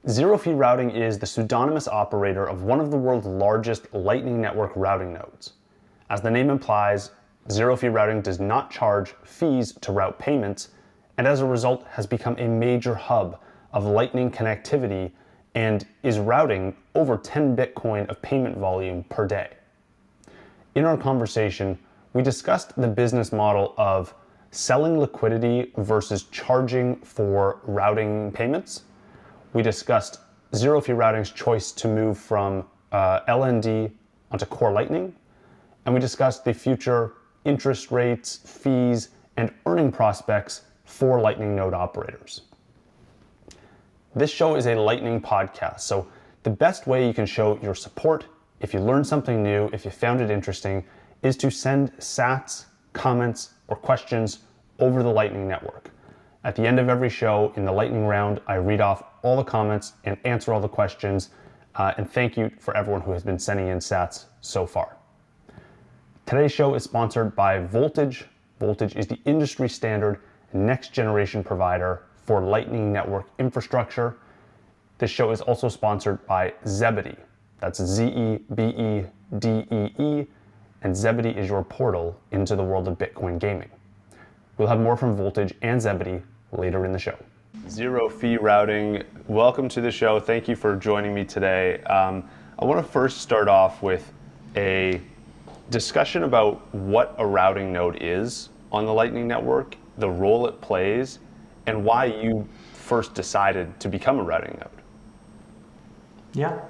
Zero-fee routing is the pseudonymous operator of one of the world's largest Lightning Network routing nodes. As the name implies, zero-fee routing does not charge fees to route payments, and as a result has become a major hub of Lightning connectivity and is routing over 10 Bitcoin of payment volume per day. In our conversation, we discussed the business model of selling liquidity versus charging for routing payments. We discussed zero-fee routing's choice to move from LND onto core Lightning, and we discussed the future interest rates, fees, and earning prospects for Lightning node operators. This show is a Lightning podcast, so the best way you can show your support, if you learned something new, if you found it interesting, is to send sats, comments, or questions over the Lightning Network. At the end of every show in the Lightning round, I read off all the comments and answer all the questions, and thank you for everyone who has been sending in sats so far. Today's show is sponsored by Voltage. Voltage is the industry standard next generation provider for Lightning Network infrastructure. This show is also sponsored by Zebedee. That's Zebedee, and Zebedee is your portal into the world of Bitcoin gaming. We'll have more from Voltage and Zebedee later in the show. Zero-fee routing, welcome to the show. Thank you for joining me today. I want to first start off with a discussion about what a routing node is on the Lightning Network, the role it plays, and why you first decided to become a routing node. Yeah,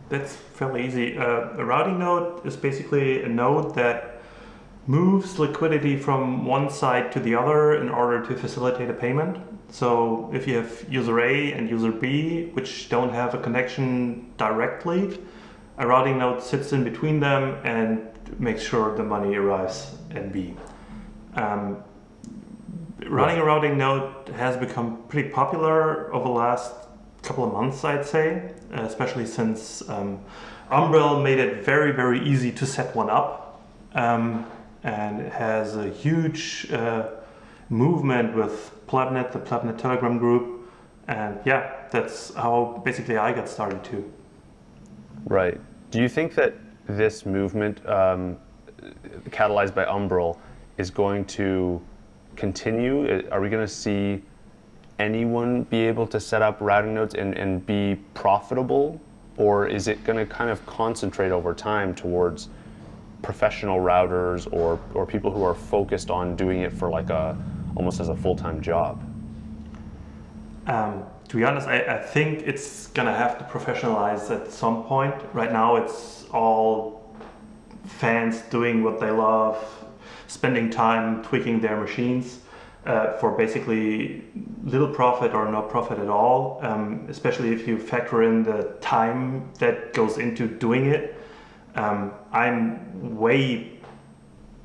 that's fairly easy. A routing node is basically a node that moves liquidity from one side to the other in order to facilitate a payment. So if you have user A and user B, which don't have a connection directly, a routing node sits in between them and makes sure the money arrives at B. Running a routing node has become pretty popular over the last couple of months, I'd say, especially since Umbrel made it very, very easy to set one up. And it has a huge movement with Plebnet, the Plebnet Telegram group. And yeah, that's how basically I got started too. Right. Do you think that this movement, catalyzed by Umbrel, is going to continue? Are we going to see anyone be able to set up routing nodes and be profitable? Or is it going to kind of concentrate over time towards professional routers or people who are focused on doing it for like almost as a full-time job? To be honest, I think it's gonna have to professionalize at some point. Right now it's all fans doing what they love, spending time tweaking their machines for basically little profit or no profit at all, especially if you factor in the time that goes into doing it. I'm way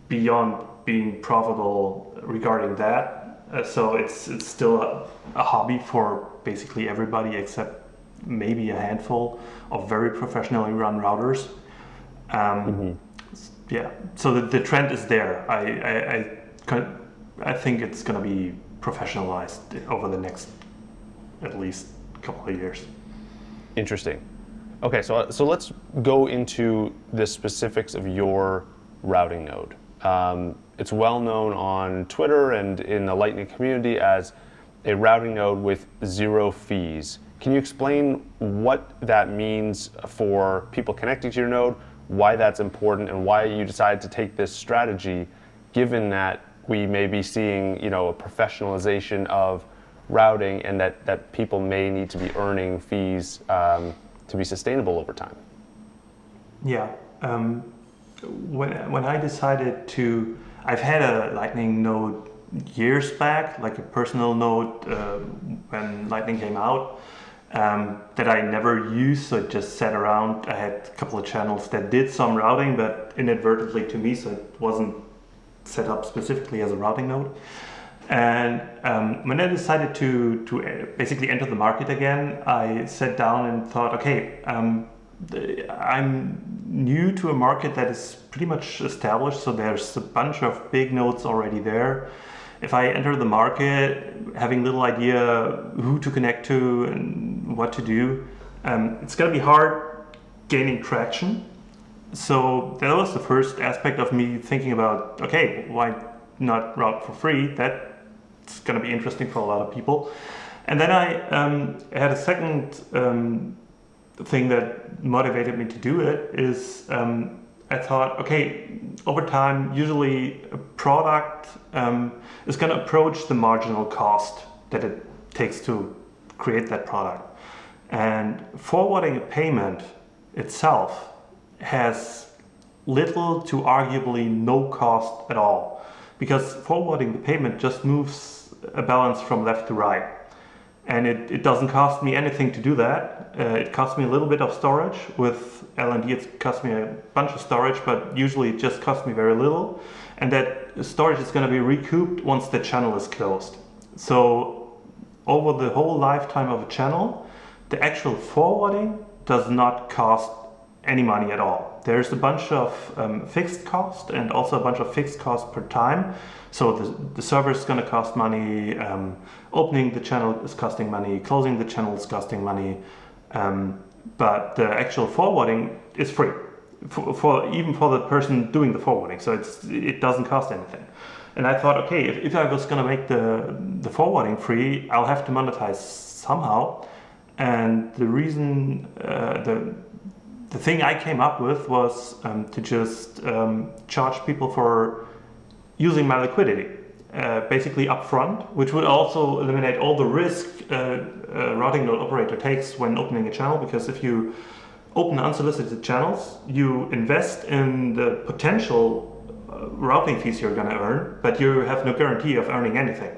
beyond being profitable regarding that. So it's still a hobby for basically everybody except maybe a handful of very professionally run routers. Yeah, so the trend is there. I think it's going to be professionalized over the next at least couple of years. Interesting. Okay, so let's go into the specifics of your routing node. It's well known on Twitter and in the Lightning community as a routing node with zero fees. Can you explain what that means for people connecting to your node, why that's important, and why you decided to take this strategy, given that we may be seeing, a professionalization of routing and that people may need to be earning fees to be sustainable over time? Yeah. When I decided to, I've had a Lightning node years back, like a personal node when Lightning came out, that I never used, so it just sat around. I had a couple of channels that did some routing, but inadvertently to me, so it wasn't set up specifically as a routing node. And when I decided to basically enter the market again, I sat down and thought, okay, I'm new to a market that is pretty much established, so there's a bunch of big nodes already there. if I enter the market having little idea who to connect to and what to do, it's going to be hard gaining traction. So that was the first aspect of me thinking about, okay, why not route for free? That's going to be interesting for a lot of people. And then I had a second thing that motivated me to do it is I thought, okay, over time, usually a product is going to approach the marginal cost that it takes to create that product. And forwarding a payment itself has little to arguably no cost at all, because forwarding the payment just moves a balance from left to right. And it doesn't cost me anything to do that. It costs me a little bit of storage. With L&D, it costs me a bunch of storage, but usually it just costs me very little. And that storage is going to be recouped once the channel is closed. So over the whole lifetime of a channel, the actual forwarding does not cost any money at all. There's a bunch of fixed cost and also a bunch of fixed cost per time. So the server is going to cost money, opening the channel is costing money, closing the channel is costing money, but the actual forwarding is free, even for the person doing the forwarding. So it doesn't cost anything. And I thought, okay, if I was going to make the forwarding free, I'll have to monetize somehow. And the reason, the thing I came up with was to just charge people for using my liquidity, basically upfront, which would also eliminate all the risk a routing node operator takes when opening a channel, because if you open unsolicited channels, you invest in the potential routing fees you're going to earn, but you have no guarantee of earning anything.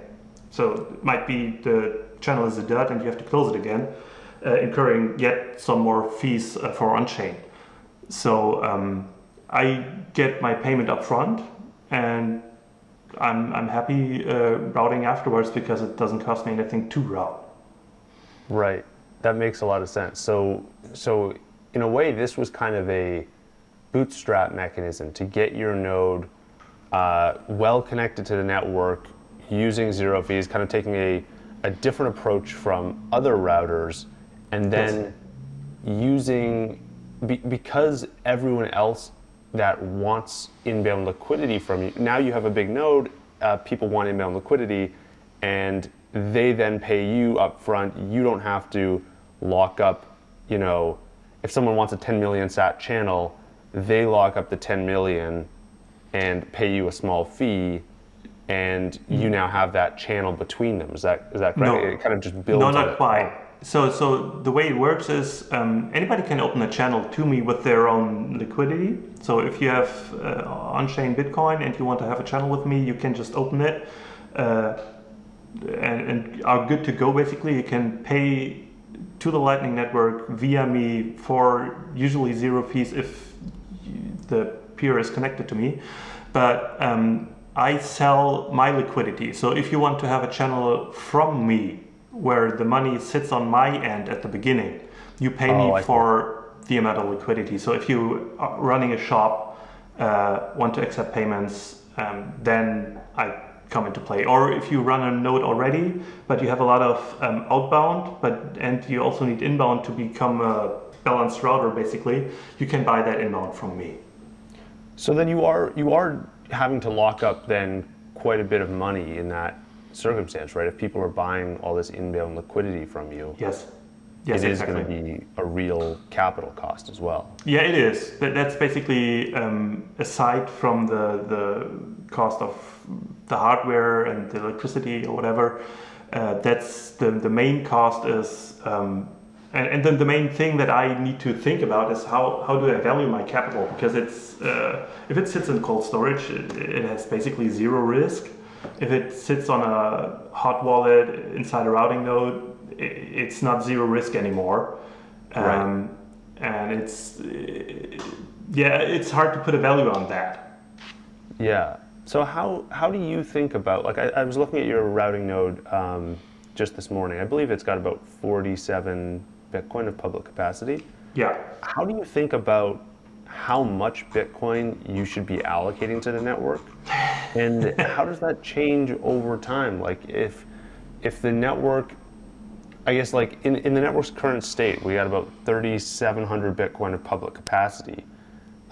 So it might be the channel is a dud and you have to close it again, incurring yet some more fees for on-chain. So I get my payment up front, and I'm happy routing afterwards because it doesn't cost me anything to route. Right. That makes a lot of sense. So in a way, this was kind of a bootstrap mechanism to get your node well connected to the network using zero fees, kind of taking a different approach from other routers, and then using, because everyone else that wants inbound liquidity from you, now you have a big node, people want inbound liquidity, and they then pay you up front. You don't have to lock up, if someone wants a 10 million sat channel, they lock up the 10 million and pay you a small fee, and you now have that channel between them. Is that correct? No. It kind of just builds. No, not quite. So the way it works is anybody can open a channel to me with their own liquidity. So if you have on-chain Bitcoin and you want to have a channel with me, you can just open it and are good to go. Basically, you can pay to the Lightning Network via me for usually zero fees if the peer is connected to me. But I sell my liquidity. So if you want to have a channel from me where the money sits on my end at the beginning, you pay me for the amount of liquidity. So if you are running a shop, want to accept payments, then I come into play. Or if you run a node already, but you have a lot of outbound, and you also need inbound to become a balanced router, basically, you can buy that inbound from me. So then you are having to lock up then quite a bit of money in that circumstance, right? If people are buying all this inbound liquidity from you, yes, it is going to be a real capital cost as well. Yeah, it is. But that's basically aside from the cost of the hardware and the electricity or whatever. That's the main cost is, and then the main thing that I need to think about is how do I value my capital? Because it's if it sits in cold storage, it has basically zero risk. If it sits on a hot wallet inside a routing node, it's not zero risk anymore. Right. And it's hard to put a value on that. Yeah. So how do you think about, like I was looking at your routing node just this morning. I believe it's got about 47 Bitcoin of public capacity. Yeah. How do you think about how much Bitcoin you should be allocating to the network And how does that change over time? Like if the network, I guess like in the network's current state, we got about 3,700 Bitcoin of public capacity.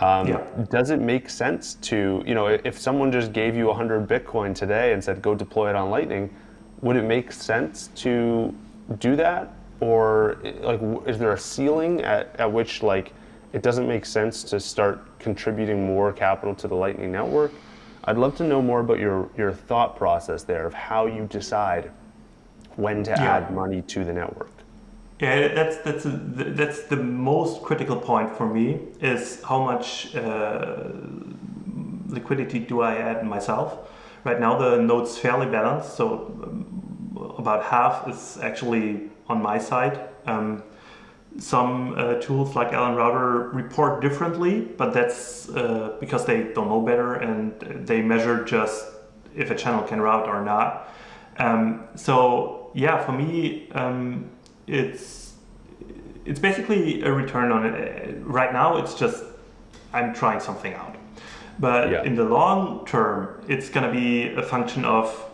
Yeah. Does it make sense to, if someone just gave you 100 Bitcoin today and said, go deploy it on Lightning, would it make sense to do that? Or like, is there a ceiling at which like it doesn't make sense to start contributing more capital to the Lightning Network? I'd love to know more about your thought process there of how you decide when to Yeah. add money to the network. Yeah, that's the most critical point for me is how much liquidity do I add myself. Right now the node's fairly balanced, so about half is actually on my side. Some tools like Allen Router report differently, but that's because they don't know better and they measure just if a channel can route or not. So yeah, for me, it's basically a return on it. Right now, it's just I'm trying something out. But in the long term, it's going to be a function of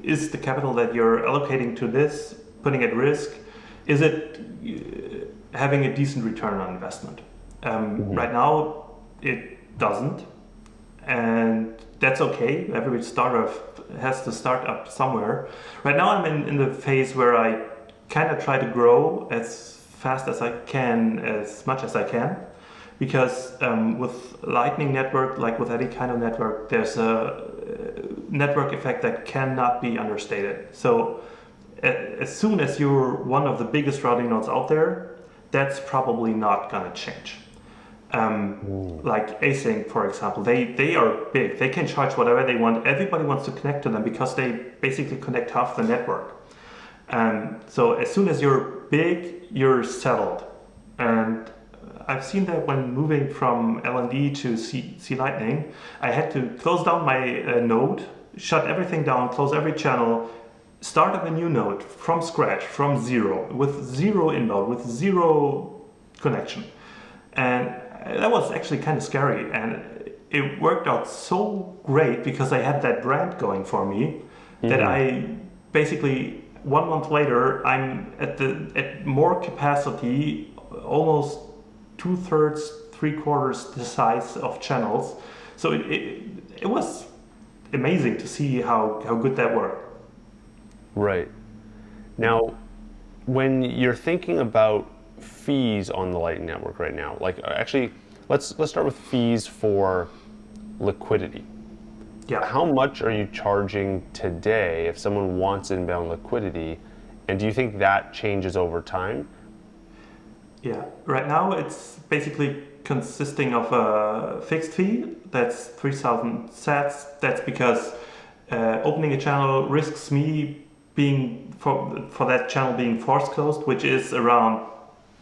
is the capital that you're allocating to this putting at risk? Is it having a decent return on investment? Right now, it doesn't, and that's okay. Every startup has to start up somewhere. Right now, I'm in the phase where I kind of try to grow as fast as I can, as much as I can, because with Lightning Network, like with any kind of network, there's a network effect that cannot be understated. So as soon as you're one of the biggest routing nodes out there, that's probably not going to change. Like Async, for example, they are big. They can charge whatever they want. Everybody wants to connect to them because they basically connect half the network. So as soon as you're big, you're settled. And I've seen that when moving from LND to C Lightning, I had to close down my node, shut everything down, close every channel, start up a new node from scratch, from zero, with zero inbound, with zero connection. And that was actually kind of scary. And it worked out so great because I had that brand going for me that I basically 1 month later, I'm at more capacity, almost 2/3, 3/4 the size of channels. So it was amazing to see how good that worked. Right. Now, when you're thinking about fees on the Lightning Network right now, like actually, let's start with fees for liquidity. Yeah. How much are you charging today if someone wants inbound liquidity, and do you think that changes over time? Yeah. Right now, it's basically consisting of a fixed fee. That's 3,000 sats. That's because opening a channel risks me being for that channel being force closed, which is around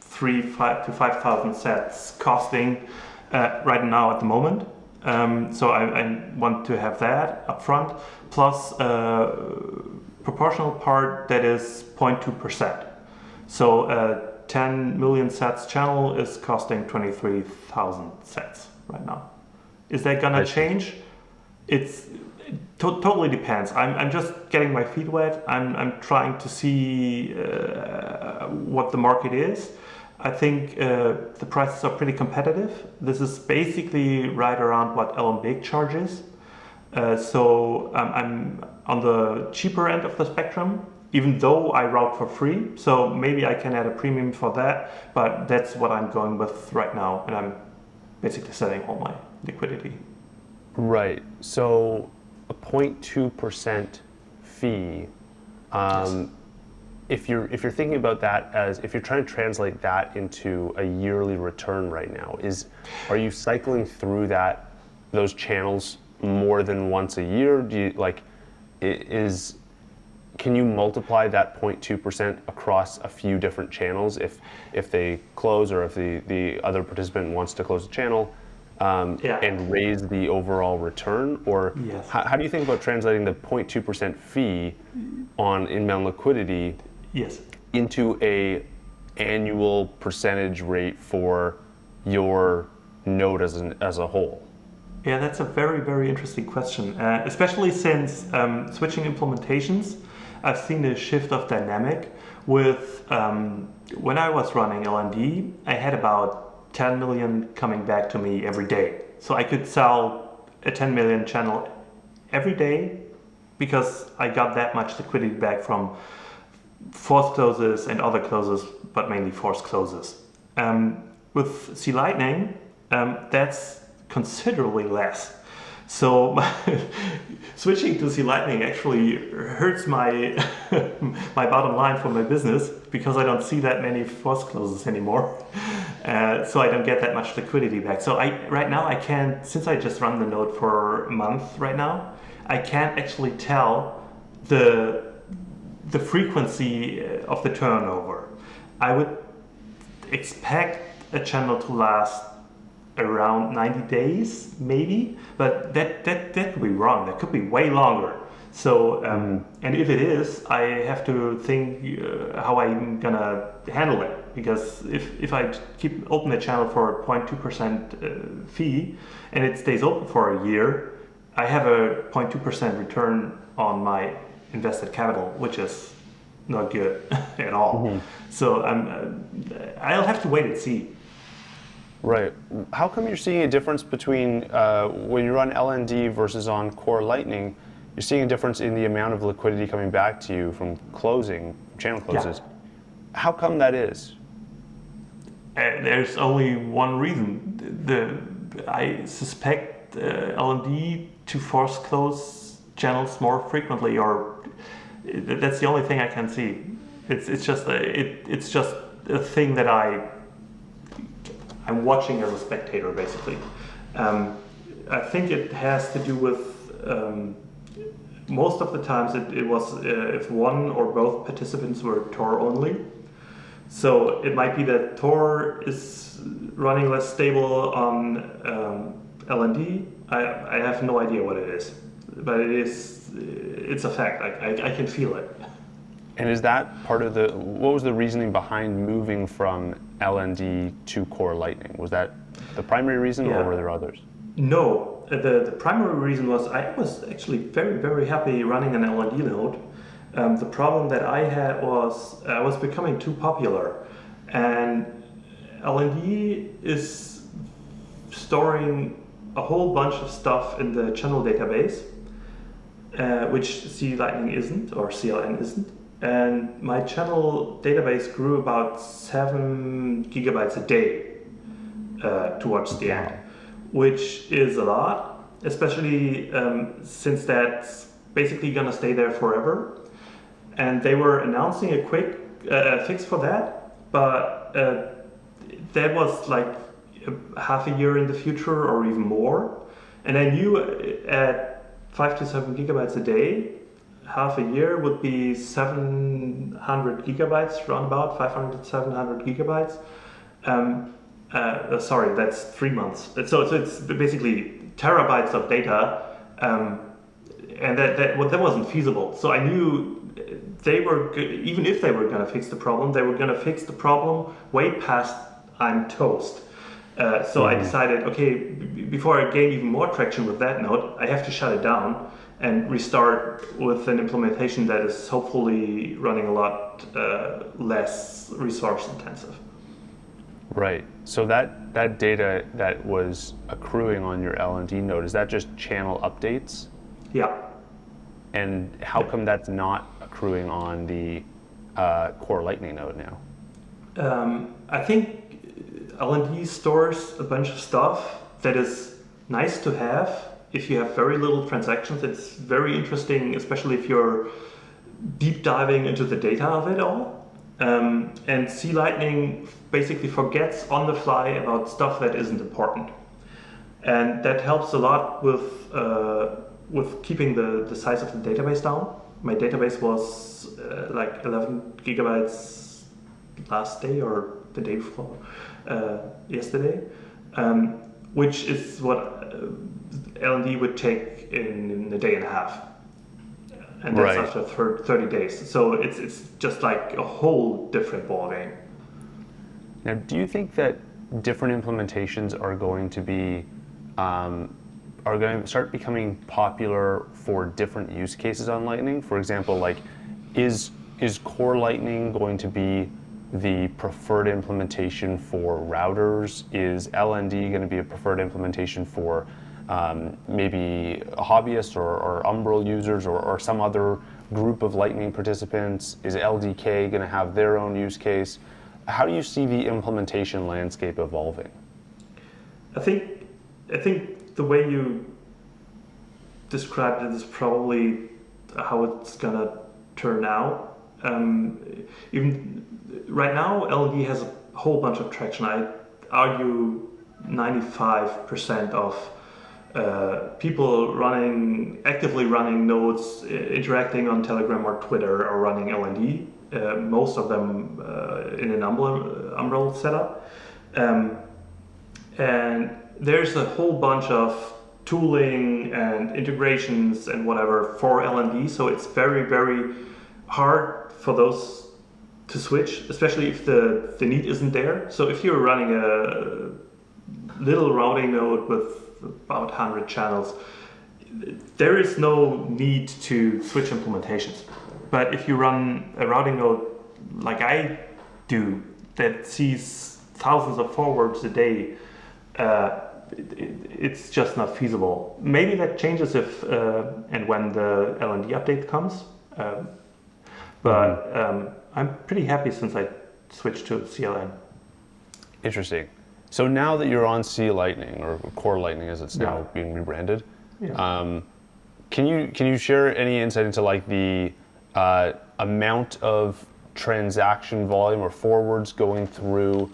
3,500 to 5,000 sats costing right now at the moment. So I want to have that up front, plus proportional part that is 0.2%. So 10 million sats channel is costing 23,000 sats right now. Is that gonna change? It totally depends. I'm just getting my feet wet. I'm trying to see what the market is. I think the prices are pretty competitive. This is basically right around what Big charges. So I'm on the cheaper end of the spectrum, even though I route for free. So maybe I can add a premium for that, but that's what I'm going with right now. And I'm basically setting all my liquidity. Right. So a 0.2% fee. Yes. If you're thinking about that as if you're trying to translate that into a yearly return right now, are you cycling through those channels more than once a year? Do you can you multiply that 0.2% across a few different channels if they close or if the other participant wants to close the channel and raise the overall return? Or Yes. how do you think about translating the 0.2% fee on inbound liquidity Yes. into a annual percentage rate for your node as a whole? Yeah, that's a very, very interesting question. Especially since switching implementations, I've seen a shift of dynamic with when I was running LND, I had about 10 million coming back to me every day. So I could sell a 10 million channel every day because I got that much liquidity back from forced closes and other closes, but mainly forced closes. With C Lightning, that's considerably less. So switching to C Lightning actually hurts my my bottom line for my business because I don't see that many forced closes anymore. So I don't get that much liquidity back. So right now I can't, since I just run the node for a month right now, I can't actually tell the frequency of the turnover. I would expect a channel to last around 90 days, maybe, but that could be wrong. That could be way longer. So, and if it is, I have to think how I'm gonna handle it. Because if I keep open the channel for a 0.2% fee and it stays open for a year, I have a 0.2% return on my invested capital, which is not good at all. So I'll have to wait and see. Right. How come you're seeing a difference between when you run LND versus on Core Lightning? You're seeing a difference in the amount of liquidity coming back to you from closing, channel closes. Yeah. How come that is? There's only one reason. I suspect LND to force close channels more frequently, or that's the only thing I can see. It's just a thing that I'm watching as a spectator, basically. I think it has to do with most of the times it was if one or both participants were Tor only. So it might be that Tor is running less stable on LND. I have no idea what it is, but it's a fact. I can feel it. And is that part of what was the reasoning behind moving from LND to Core Lightning? Was that the primary reason, or were there others? No, the primary reason was I was actually very, very happy running an LND node. The problem that I had was I was becoming too popular, and LND is storing a whole bunch of stuff in the channel database, which C Lightning isn't, or CLN isn't. And my channel database grew about 7 gigabytes a day towards the end, which is a lot, especially since that's basically going to stay there forever. And they were announcing a quick fix for that, but that was like half a year in the future or even more. And I knew at 5 to 7 gigabytes a day, half a year would be 700 gigabytes, roundabout 500 to 700 gigabytes. Sorry, that's 3 months. So it's basically terabytes of data, and that wasn't feasible. So I knew they were, even if they were going to fix the problem, they were going to fix the problem way past I'm toast. So I decided, okay, before I gain even more traction with that node, I have to shut it down and restart with an implementation that is hopefully running a lot less resource intensive. Right. So that data that was accruing on your LND node, is that just channel updates? Yeah. And how come that's not accruing on the Core Lightning node now? I think LND stores a bunch of stuff that is nice to have. If you have very little transactions, it's very interesting, especially if you're deep diving into the data of it all. And C Lightning basically forgets on the fly about stuff that isn't important. And that helps a lot with keeping the size of the database down. My database was like 11 gigabytes last day or the day before, yesterday, which is what LND would take in a day and a half, and that's after 30 days. So it's just like a whole different ballgame. Now, do you think that different implementations are going to be are going to start becoming popular for different use cases on Lightning? For example, like is core Lightning going to be the preferred implementation for routers? Is LND going to be a preferred implementation for maybe hobbyists or Umbrel users or some other group of Lightning participants? Is LDK going to have their own use case? How do you see the implementation landscape evolving? I think the way you described it is probably how it's gonna turn out. Even right now, LND has a whole bunch of traction. I argue 95% of people actively running nodes, interacting on Telegram or Twitter, are running LND. Most of them in an Umbrel setup. And there's a whole bunch of tooling and integrations and whatever for LND, so it's very, very hard for those to switch, especially if the need isn't there. So if you're running a little routing node with about 100 channels, there is no need to switch implementations. But if you run a routing node like I do, that sees thousands of forwards a day, it's just not feasible. Maybe that changes if and when the LND update comes. But I'm pretty happy since I switched to CLN. Interesting. So now that you're on C Lightning, or Core Lightning as it's now being rebranded, can you share any insight into like the amount of transaction volume or forwards going through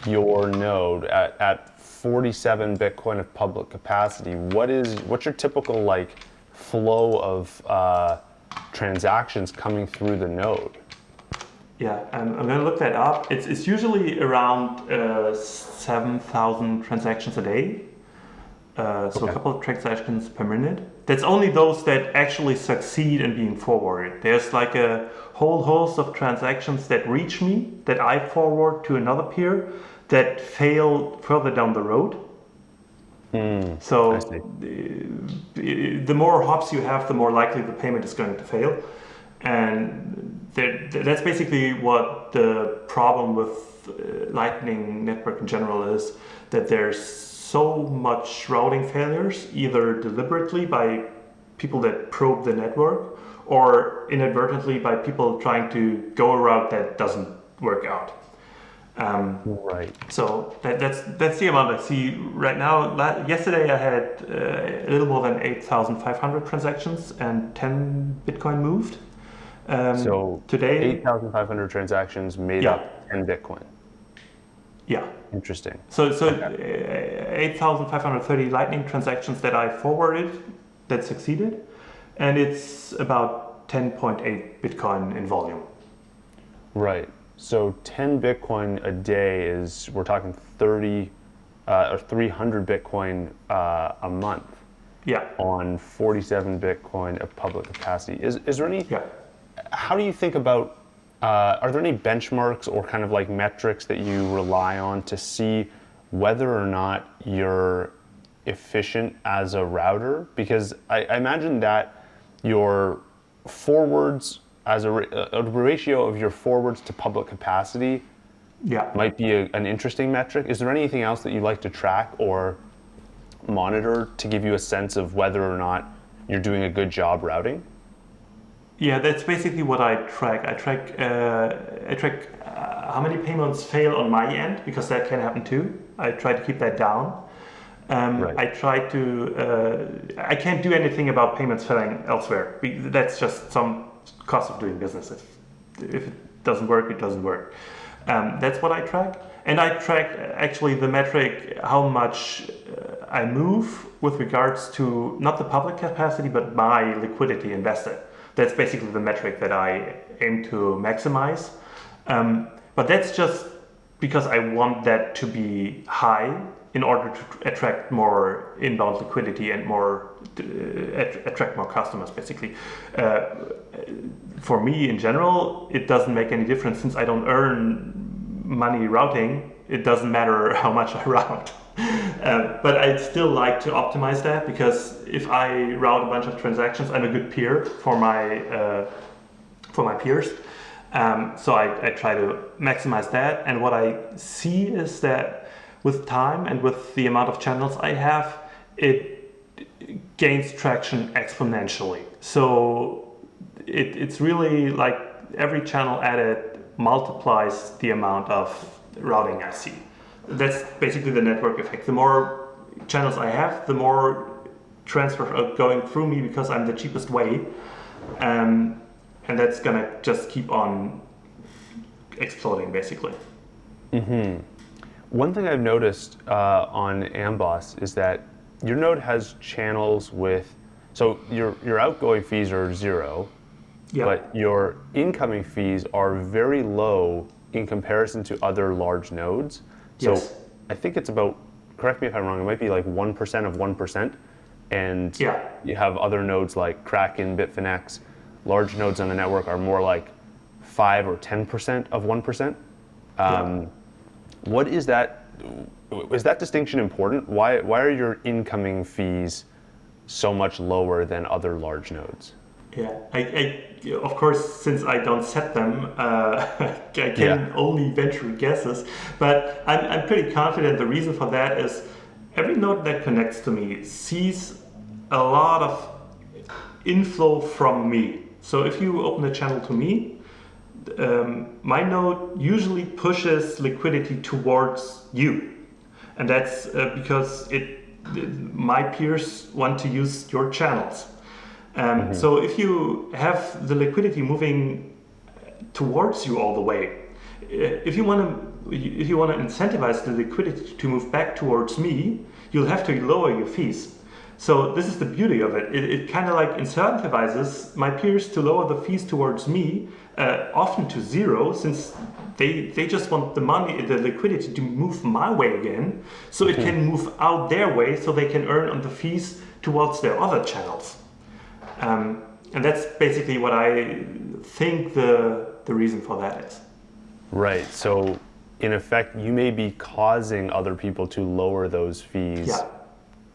your node at 47 Bitcoin of public capacity? What's your typical like flow of transactions coming through the node? Yeah, I'm going to look that up. It's usually around 7,000 transactions a day. So a couple of transactions per minute. That's only those that actually succeed in being forwarded. There's like a whole host of transactions that reach me, that I forward to another peer, that fail further down the road. So the more hops you have, the more likely the payment is going to fail. And that's basically what the problem with Lightning Network in general is, that there's so much routing failures, either deliberately by people that probe the network or inadvertently by people trying to go a route that doesn't work out. Right. So that's the amount I see right now. Yesterday I had a little more than 8,500 transactions and 10 Bitcoin moved. So today 8,500 transactions made up 10 Bitcoin. Yeah. Interesting. So 8,530 Lightning transactions that I forwarded that succeeded, and it's about 10.8 Bitcoin in volume. Right. So 10 Bitcoin a day is, we're talking 30 or 300 Bitcoin a month. Yeah. On 47 Bitcoin of public capacity. Is there any? Yeah. How do you think about? Are there any benchmarks or kind of like metrics that you rely on to see whether or not you're efficient as a router? Because I imagine that your forwards, as a ratio of your forwards to public capacity, might be an interesting metric. Is there anything else that you like to track or monitor to give you a sense of whether or not you're doing a good job routing? Yeah, that's basically what I track. I track how many payments fail on my end, because that can happen too. I try to keep that down. I try to. I can't do anything about payments failing elsewhere. That's just some cost of doing business. If it doesn't work, it doesn't work. That's what I track. And I track actually the metric how much I move with regards to not the public capacity, but my liquidity invested. That's basically the metric that I aim to maximize. But that's just because I want that to be high in order to attract more inbound liquidity and attract more customers, basically. For me, in general, it doesn't make any difference since I don't earn money routing. it doesn't matter how much I route. But I'd still like to optimize that, because if I route a bunch of transactions, I'm a good peer for my peers. So I try to maximize that. And what I see is that with time and with the amount of channels I have, it gains traction exponentially. So it's really like every channel added multiplies the amount of routing I see. That's basically the network effect. The more channels I have, the more transfers are going through me, because I'm the cheapest way. And that's gonna just keep on exploding, basically. One thing I've noticed on Amboss is that your node has channels with, so your outgoing fees are 0, Yeah. but your incoming fees are very low in comparison to other large nodes. So Yes. I think it's about, correct me if I'm wrong, it might be like 1% of 1%. And Yeah. you have other nodes like Kraken, Bitfinex. Large nodes on the network are more like 5 or 10% of 1%. What is that? Is that distinction important? Why are your incoming fees so much lower than other large nodes? Yeah, I of course, since I don't set them, I can only venture guesses. But I'm pretty confident the reason for that is every node that connects to me sees a lot of inflow from me. So if you open a channel to me, my node usually pushes liquidity towards you, and that's because my peers want to use your channels. So if you have the liquidity moving towards you all the way, if you want to incentivize the liquidity to move back towards me, you'll have to lower your fees. So this is the beauty of it. It kind of like incentivizes my peers to lower the fees towards me, often to 0, since they just want the money, the liquidity to move my way again, so it can move out their way, so they can earn on the fees towards their other channels. And that's basically what I think the reason for that is. Right. So in effect, you may be causing other people to lower those fees. Yeah.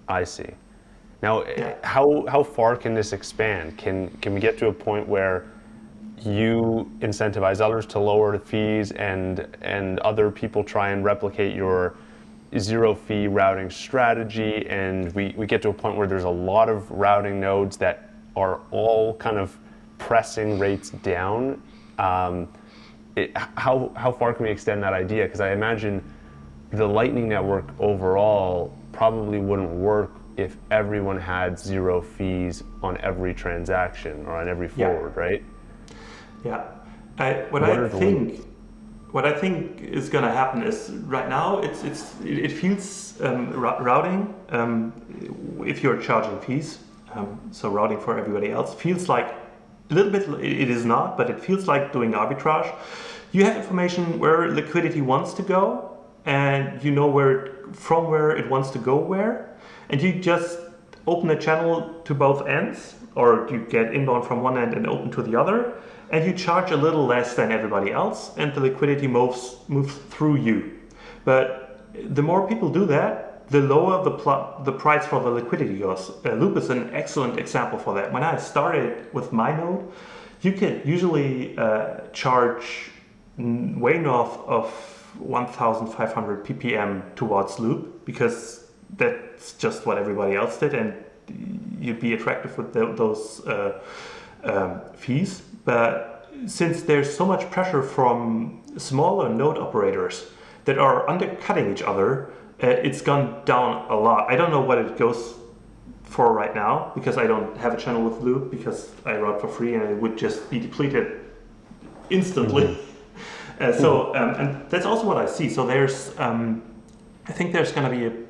I see. Now, how far can this expand? Can we get to a point where you incentivize others to lower the fees, and other people try and replicate your 0 fee routing strategy, and we get to a point where there's a lot of routing nodes that are all kind of pressing rates down? How far can we extend that idea? Because I imagine the Lightning Network overall probably wouldn't work if everyone had 0 fees on every transaction or on every forward, right? Yeah. What I think is going to happen is right now it feels routing, if you're charging fees, so routing for everybody else feels like a little bit, it is not, but it feels like doing arbitrage. You have information where liquidity wants to go, and you know from where it wants to go where, and you just open a channel to both ends, or you get inbound from one end and open to the other, and you charge a little less than everybody else, and the liquidity moves through you. But the more people do that, the lower the price for the liquidity goes. Loop is an excellent example for that. When I started with my node, you can usually charge way north of 1,500 ppm towards Loop, because that's just what everybody else did, and you'd be attractive with those fees. But since there's so much pressure from smaller node operators that are undercutting each other, it's gone down a lot. I don't know what it goes for right now, because I don't have a channel with Loop, because I route for free and it would just be depleted instantly. And that's also what I see. So there's, I think there's going to be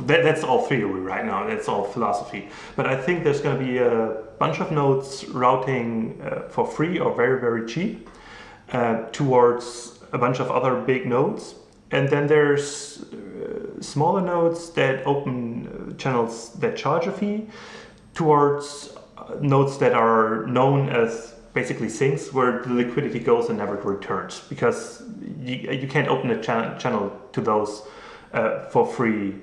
that's all theory right now, that's all philosophy. But I think there's going to be a bunch of nodes routing for free or very, very cheap towards a bunch of other big nodes. And then there's smaller nodes that open channels that charge a fee towards nodes that are known as basically sinks where the liquidity goes and never returns, because you can't open a channel to those for free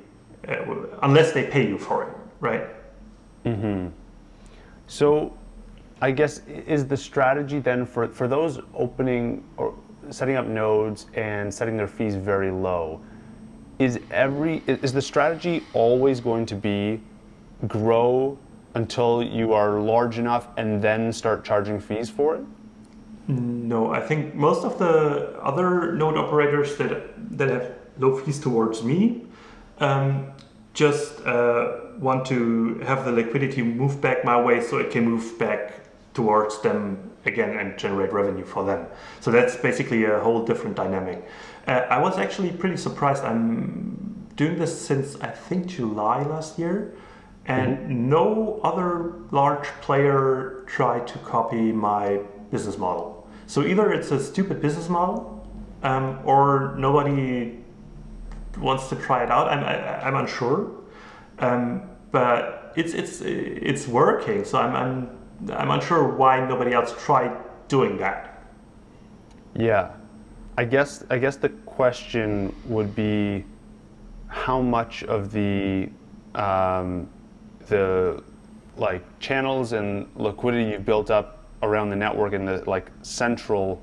unless they pay you for it, right? So I guess is the strategy then for those opening or setting up nodes and setting their fees very low, is the strategy always going to be grow until you are large enough and then start charging fees for it? No, I think most of the other node operators that have low fees towards me just want to have the liquidity move back my way so it can move back towards them again and generate revenue for them. So that's basically a whole different dynamic. I was actually pretty surprised. I'm doing this since I think July last year, and no other large player tried to copy my business model. So either it's a stupid business model, or nobody wants to try it out. I'm unsure, but it's working. So I'm unsure why nobody else tried doing that. Yeah, I guess the question would be how much of the like channels and liquidity you've built up around the network and the like central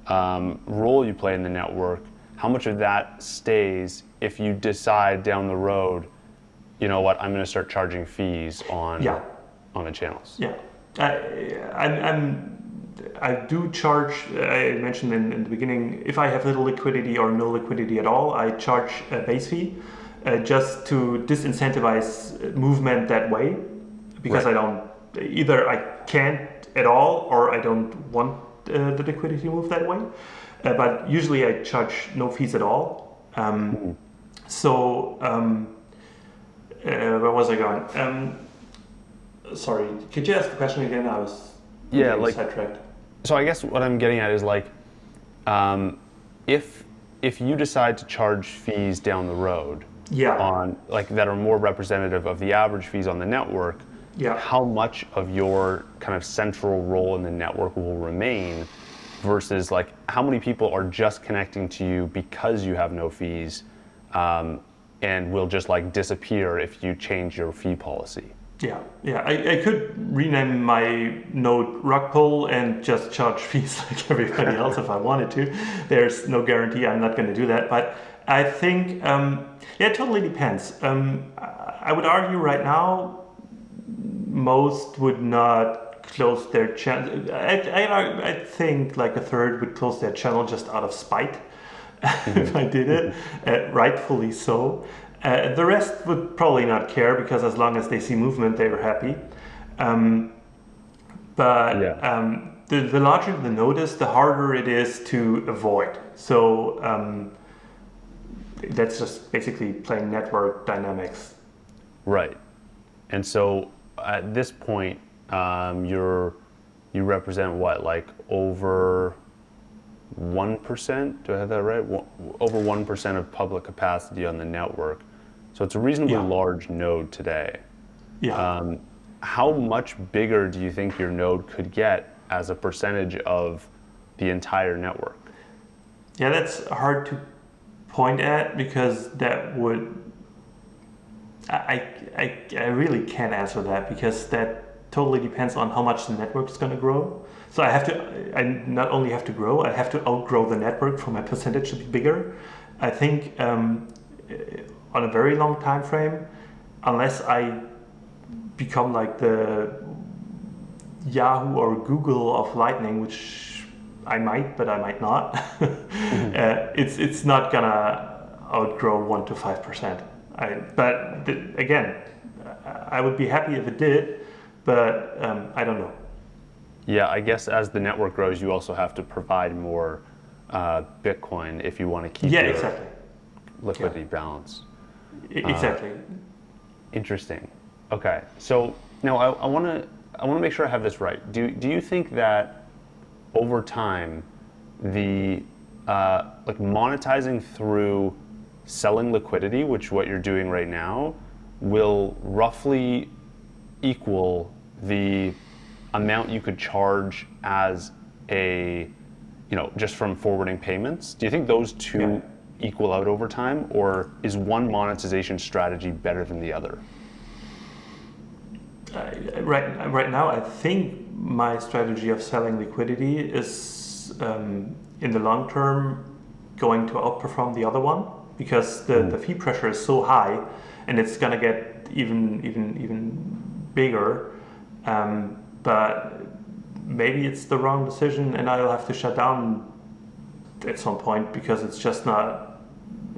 role you play in the network, how much of that stays if you decide down the road, you know what, I'm going to start charging fees on the channels. Yeah, I do charge. I mentioned in the beginning, if I have little liquidity or no liquidity at all, I charge a base fee just to disincentivize movement that way, because either I can't at all or I don't want the liquidity to move that way. But usually I charge no fees at all. So where was I going? Sorry, could you ask the question again? I was sidetracked. So I guess what I'm getting at is like, if you decide to charge fees down the road, on like that are more representative of the average fees on the network, how much of your kind of central role in the network will remain, versus like how many people are just connecting to you because you have no fees, and will just like disappear if you change your fee policy? I could rename my node Rug Pull and just charge fees like everybody else if I wanted to. There's no guarantee I'm not going to do that, but I think it totally depends. I would argue right now most would not close their channel. I think like a third would close their channel just out of spite if I did it, rightfully so. The rest would probably not care, because as long as they see movement, they're happy. The larger the node is, the harder it is to avoid. So that's just basically playing network dynamics. Right. And so at this point, you represent what, like over 1%? Do I have that right? Over 1% of public capacity on the network. So it's a reasonably large node today. How much bigger do you think your node could get as a percentage of the entire network? Yeah, that's hard to point at, because that would... I really can't answer that, because that totally depends on how much the network is going to grow. So I not only have to grow, I have to outgrow the network for my percentage to be bigger. I think on a very long time frame, unless I become like the Yahoo or Google of Lightning, which I might, but I might not, it's not gonna outgrow 1 to 5%. Again, I would be happy if it did, but I don't know. Yeah, I guess as the network grows, you also have to provide more Bitcoin if you want to keep your liquidity balance. Exactly. Interesting. Okay, so now I want to make sure I have this right. Do you think that over time, the like monetizing through selling liquidity, which what you're doing right now, will roughly equal the amount you could charge as a, just from forwarding payments? Do you think those two equal out over time, or is one monetization strategy better than the other? Right now, I think my strategy of selling liquidity is in the long term going to outperform the other one, because the fee pressure is so high, and it's gonna get even bigger. But maybe it's the wrong decision, and I'll have to shut down at some point because it's just not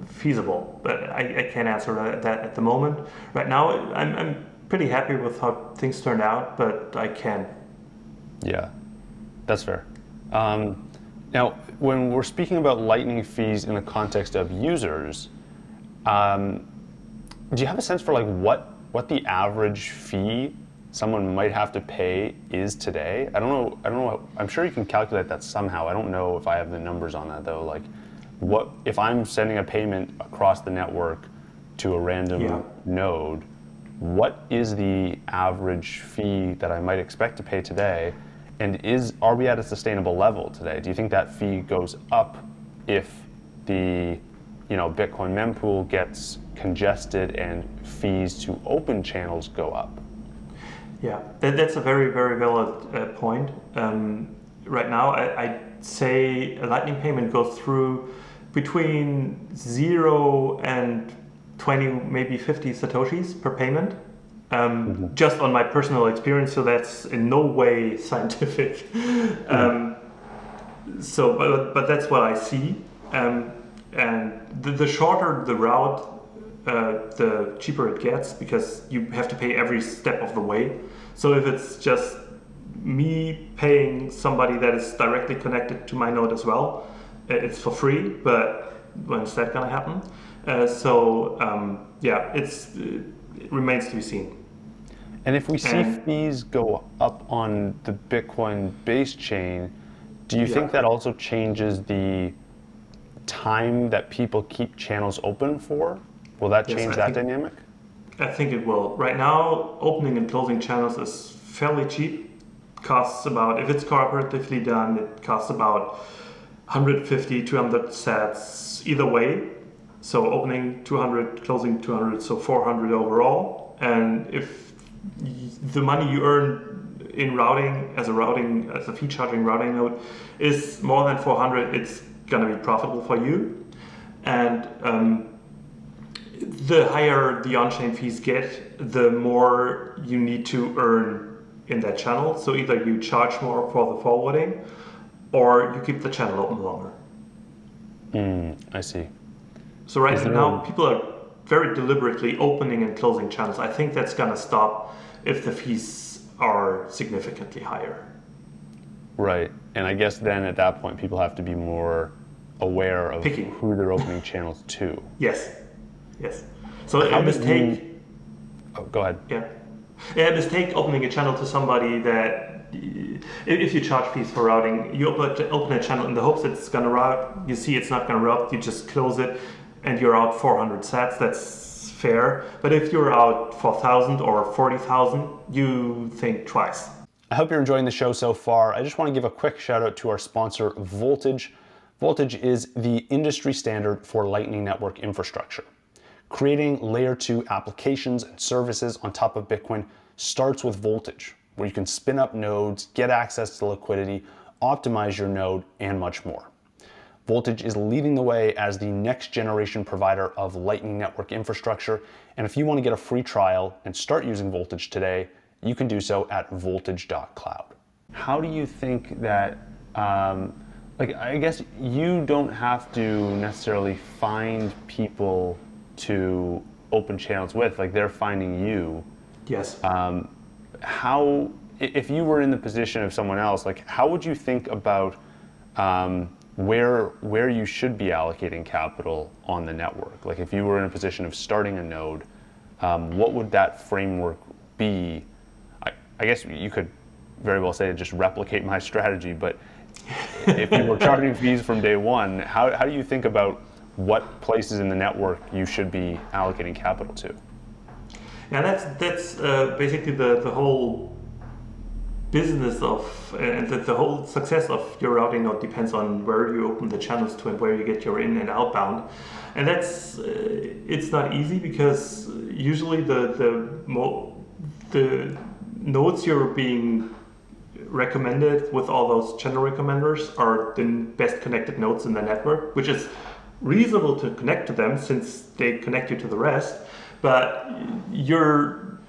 feasible. But I can't answer that at the moment. Right now, I'm pretty happy with how things turned out, but I can. Yeah, that's fair. Now, when we're speaking about Lightning fees in the context of users, do you have a sense for like what the average fee someone might have to pay is today? I don't know. I'm sure you can calculate that somehow. I don't know if I have the numbers on that though. Like, what if I'm sending a payment across the network to a random node? What is the average fee that I might expect to pay today? And are we at a sustainable level today? Do you think that fee goes up if the Bitcoin mempool gets congested and fees to open channels go up? Yeah, that's a very, very valid point. Right now, I'd say a Lightning payment goes through between 0 and 20, maybe 50 Satoshis per payment. Just on my personal experience, so that's in no way scientific. But that's what I see. And the shorter the route, the cheaper it gets, because you have to pay every step of the way. So if it's just me paying somebody that is directly connected to my node as well, it's for free, but when's that gonna happen? It remains to be seen. And if we see fees go up on the Bitcoin base chain, do you think that also changes the time that people keep channels open for? Will that change that dynamic? I think it will. Right now, opening and closing channels is fairly cheap. Costs about, if it's cooperatively done, it costs about 150, 200 sats either way. So opening 200, closing 200, so 400 overall. And if the money you earn in routing as a fee charging routing node is more than 400, it's going to be profitable for you. And the higher the on-chain fees get, the more you need to earn in that channel. So either you charge more for the forwarding, or you keep the channel open longer. I see. So now people are very deliberately opening and closing channels. I think that's going to stop if the fees are significantly higher. Right. And I guess then at that point, people have to be more aware of who they're opening channels to. Yes. So a mistake. Go ahead. A mistake opening a channel to somebody that, if you charge fees for routing, you open a channel in the hopes it's going to route. You see it's not going to route, you just close it, and you're out 400 sats. That's fair. But if you're out 4,000 or 40,000, you think twice. I hope you're enjoying the show so far. I just want to give a quick shout out to our sponsor, Voltage. Voltage is the industry standard for Lightning Network infrastructure. Creating layer 2 applications and services on top of Bitcoin starts with Voltage, where you can spin up nodes, get access to liquidity, optimize your node, and much more. Voltage is leading the way as the next generation provider of Lightning Network infrastructure. And if you want to get a free trial and start using Voltage today, you can do so at voltage.cloud. How do you think that, I guess you don't have to necessarily find people to open channels with, like they're finding you. Yes. How, if you were in the position of someone else, like how would you think about where you should be allocating capital on the network? Like if you were in a position of starting a node, what would that framework be? I guess you could very well say just replicate my strategy, but if you were charging fees from day one, how do you think about what places in the network you should be allocating capital to? Yeah, that's basically the whole business of and the whole success of your routing node depends on where you open the channels to and where you get your in and outbound, and that's it's not easy because usually the nodes you're being recommended with all those channel recommenders are the best connected nodes in the network, which is reasonable to connect to them since they connect you to the rest, but you're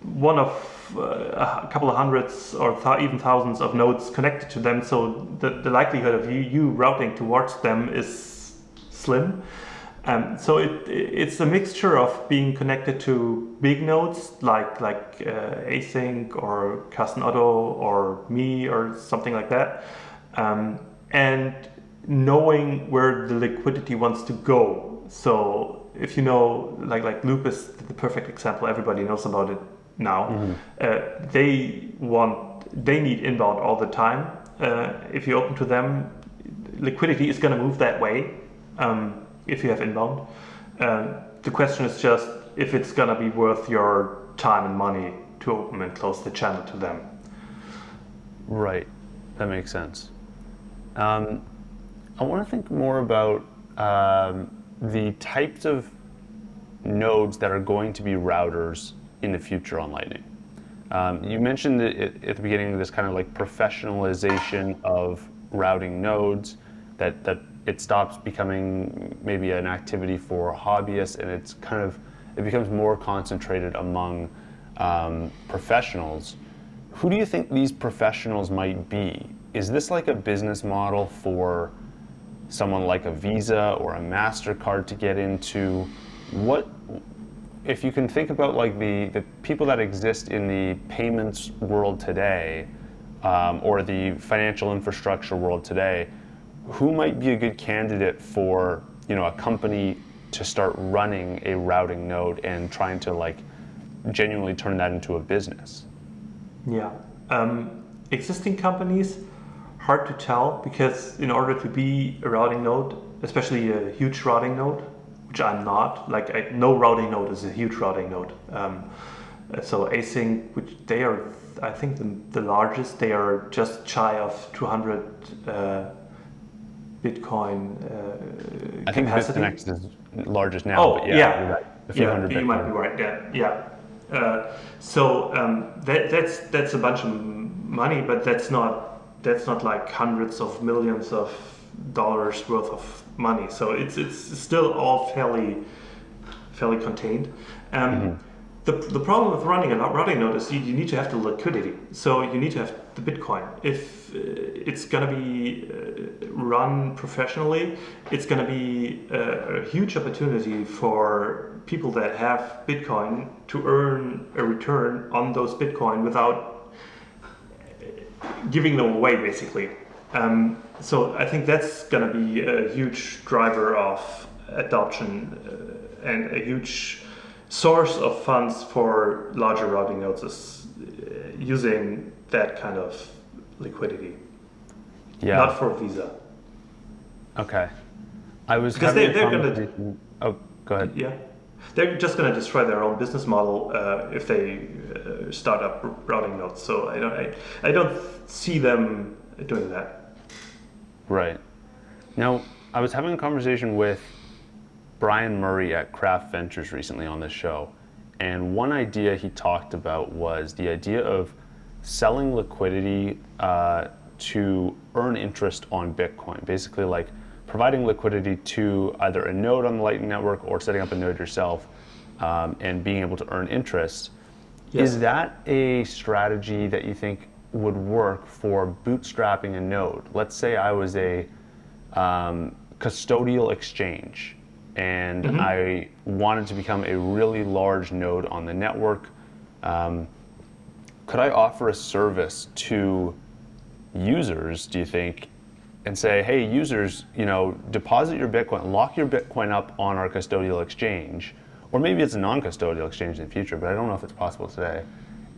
one of a couple of hundreds or even thousands of nodes connected to them, so the likelihood of you routing towards them is slim. So it's a mixture of being connected to big nodes like async or custom auto or me or something like that, and knowing where the liquidity wants to go. So if you know, like Loop is the perfect example, everybody knows about it now. They need inbound all the time. If you open to them, liquidity is going to move that way. If you have inbound, the question is just if it's going to be worth your time and money to open and close the channel to them. Right, that makes sense. I want to think more about the types of nodes that are going to be routers in the future on Lightning. You mentioned at the beginning this kind of like professionalization of routing nodes, that it stops becoming maybe an activity for hobbyists, and it becomes more concentrated among professionals. Who do you think these professionals might be? Is this like a business model for someone like a Visa or a MasterCard to get into? What, if you can think about like the people that exist in the payments world today, or the financial infrastructure world today, who might be a good candidate for, a company to start running a routing node and trying to like genuinely turn that into a business? Yeah, existing companies, hard to tell, because in order to be a routing node, especially a huge routing node, which I'm not, no routing node is a huge routing node. So async, which they are, I think the largest, they are just shy of 200 Bitcoin I think capacity. BitConnect is largest now, but yeah, you're right. A few hundred you Bitcoin. might be right. Yeah. So that's a bunch of money, but that's not like hundreds of millions of dollars worth of money. So it's still all fairly contained. The problem with running a routing node is you need to have the liquidity. So you need to have the Bitcoin. If it's going to be run professionally, it's going to be a huge opportunity for people that have Bitcoin to earn a return on those Bitcoin without giving them away, basically. So I think that's going to be a huge driver of adoption and a huge source of funds for larger routing nodes is using that kind of liquidity. Yeah. Not for Visa. Okay. I was because having they're a going conversation. Oh, go ahead. Yeah, they're just going to destroy their own business model if they start up routing nodes. So I don't see them doing that. Right. Now, I was having a conversation with Brian Murray at Craft Ventures recently on this show, and one idea he talked about was the idea of selling liquidity to earn interest on Bitcoin. Basically, like providing liquidity to either a node on the Lightning Network or setting up a node yourself, and being able to earn interest. Yes. Is that a strategy that you think would work for bootstrapping a node? Let's say I was a custodial exchange, and I wanted to become a really large node on the network. Could I offer a service to users, do you think, and say, hey, users, deposit your Bitcoin, lock your Bitcoin up on our custodial exchange, or maybe it's a non-custodial exchange in the future, but I don't know if it's possible today,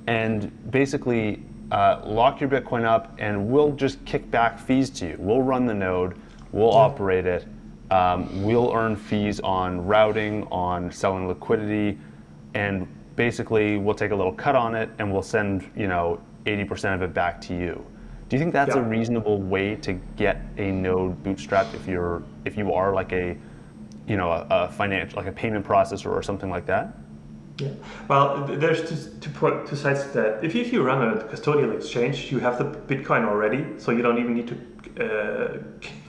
and basically lock your Bitcoin up, and we'll just kick back fees to you. We'll run the node, we'll operate it, we'll earn fees on routing, on selling liquidity, and basically we'll take a little cut on it, and we'll send 80% of it back to you. Do you think that's a Yeah. reasonable way to get a node bootstrapped if you are like a a financial, like a payment processor or something like that? Yeah. Well, there's two sides to that. If you run a custodial exchange, you have the Bitcoin already, so you don't even need to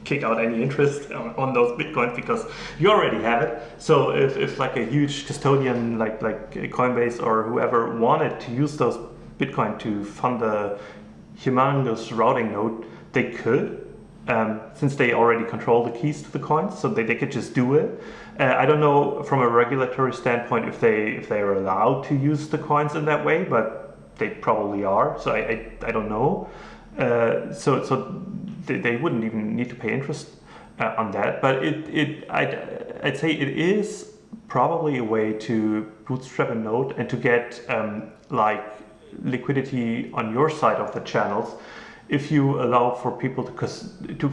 kick out any interest on those Bitcoins because you already have it. So if like a huge custodian like Coinbase or whoever wanted to use those Bitcoin to fund a humongous routing node, they could, since they already control the keys to the coins, so they could just do it. I don't know from a regulatory standpoint if they are allowed to use the coins in that way, but they probably are. So I don't know. So they wouldn't even need to pay interest on that. But I'd say it is probably a way to bootstrap a node and to get like liquidity on your side of the channels if you allow for people to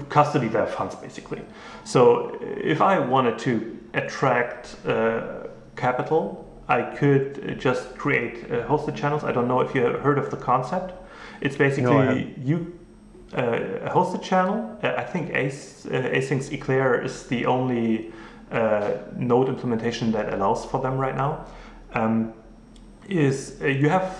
custody their funds, basically. So if I wanted to attract capital, I could just create hosted channels. I don't know if you have heard of the concept. It's basically a hosted channel. I think Async Eclair is the only node implementation that allows for them right now. You have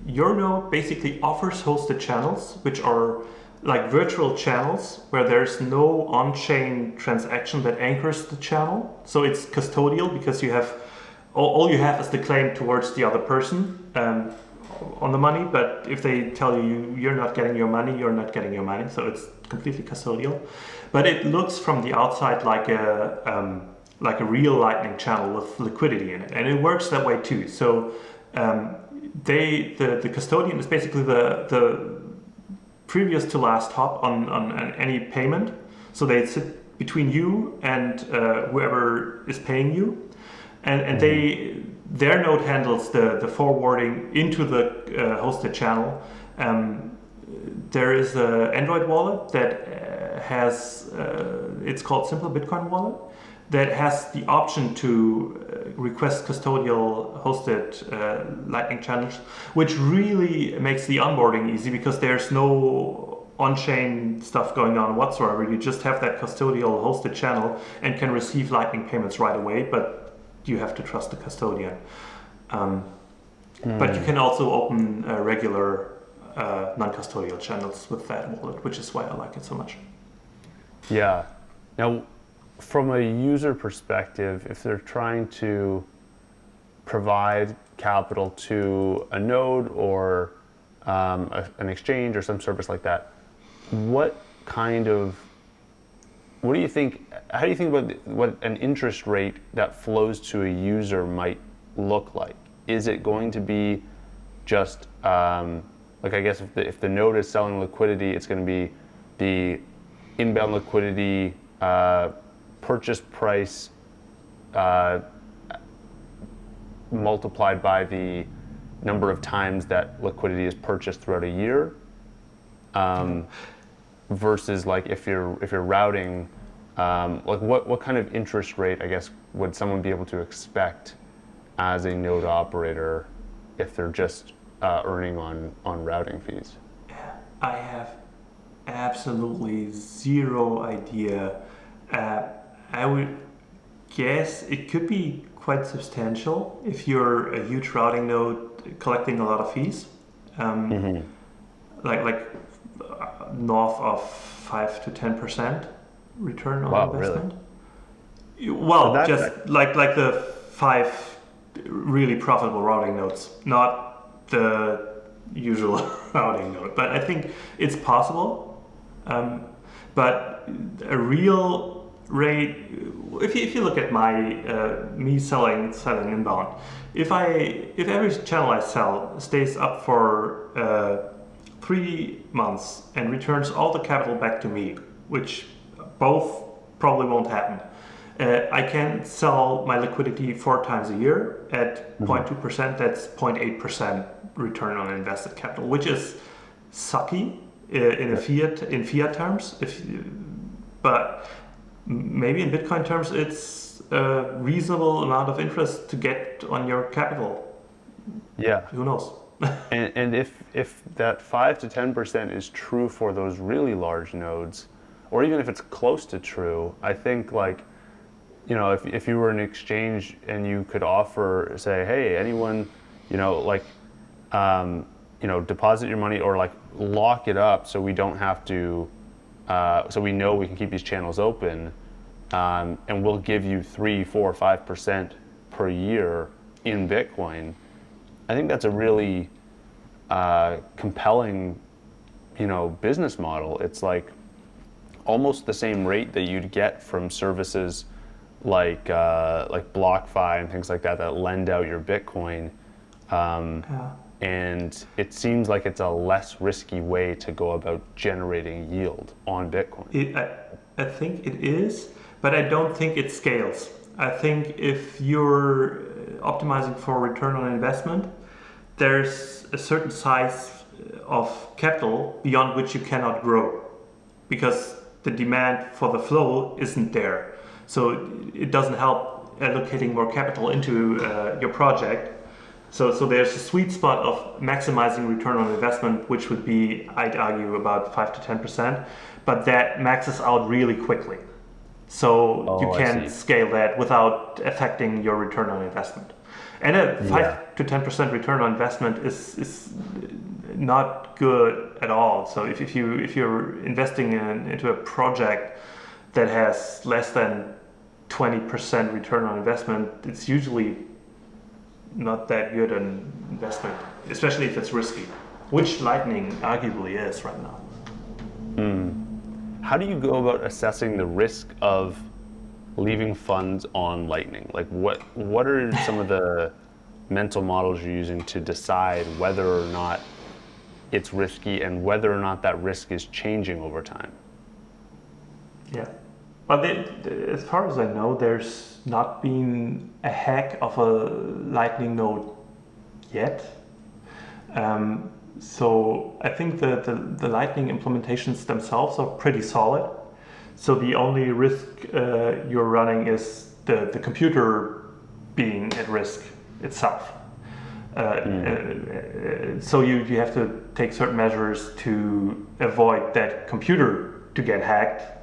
your node basically offers hosted channels, which are like virtual channels where there's no on-chain transaction that anchors the channel. So it's custodial because you have all you have is the claim towards the other person on the money. But if they tell you you're not getting your money, you're not getting your money. So it's completely custodial. But it looks from the outside like a real Lightning channel with liquidity in it, and it works that way too. So the custodian is basically the previous to last hop on any payment. So they sit between you and whoever is paying you, and their node handles the forwarding into the hosted channel. There is an Android wallet that has it's called Simple Bitcoin Wallet, that has the option to request custodial hosted Lightning channels, which really makes the onboarding easy because there's no on-chain stuff going on whatsoever. You just have that custodial hosted channel and can receive Lightning payments right away, but you have to trust the custodian. But you can also open regular non-custodial channels with that wallet, which is why I like it so much. Yeah. Now, from a user perspective, if they're trying to provide capital to a node or an exchange or some service like that, what do you think, how do you think about what an interest rate that flows to a user might look like? Is it going to be just, like I guess if the node is selling liquidity, it's going to be the inbound liquidity purchase price multiplied by the number of times that liquidity is purchased throughout a year, versus like if you're routing, like what kind of interest rate, I guess, would someone be able to expect as a node operator if they're just earning on routing fees? I have absolutely zero idea. I would guess it could be quite substantial if you're a huge routing node collecting a lot of fees, like north of 5 to 10% return on investment. Really? Well, so just like the 5 really profitable routing nodes, not the usual routing node. But I think it's possible. But a real rate, if you look at my me selling inbound, if every channel I sell stays up for 3 months and returns all the capital back to me, which both probably won't happen, I can sell my liquidity 4 times a year at 0.2%. That's 0.8% return on invested capital, which is sucky in fiat terms. But maybe in Bitcoin terms, it's a reasonable amount of interest to get on your capital. Yeah. Who knows? And if that 5 to 10% is true for those really large nodes, or even if it's close to true, I think like, if you were an exchange and you could offer, say, hey, anyone, like, deposit your money or like lock it up so we don't have to, so we know we can keep these channels open, and we'll give you 3, 4, 5% per year in Bitcoin. I think that's a really compelling, business model. It's like almost the same rate that you'd get from services like BlockFi and things like that lend out your Bitcoin. Yeah. And it seems like it's a less risky way to go about generating yield on Bitcoin. I think it is, but I don't think it scales. I think if you're optimizing for return on investment, there's a certain size of capital beyond which you cannot grow because the demand for the flow isn't there. So it doesn't help allocating more capital into your project. So there's a sweet spot of maximizing return on investment, which would be, I'd argue, about 5 to 10%, but that maxes out really quickly. So you can scale that without affecting your return on investment. And a 5 to 10% return on investment is not good at all. So if you're investing into a project that has less than 20% return on investment, it's usually not that good an investment, especially if it's risky, which Lightning arguably is right now. How do you go about assessing the risk of leaving funds on Lightning? Like what are some of the mental models you're using to decide whether or not it's risky and whether or not that risk is changing over time? Yeah. But as far as I know, there's not been a hack of a Lightning node yet. So I think the Lightning implementations themselves are pretty solid. So the only risk you're running is the computer being at risk itself. So you have to take certain measures to avoid that computer to get hacked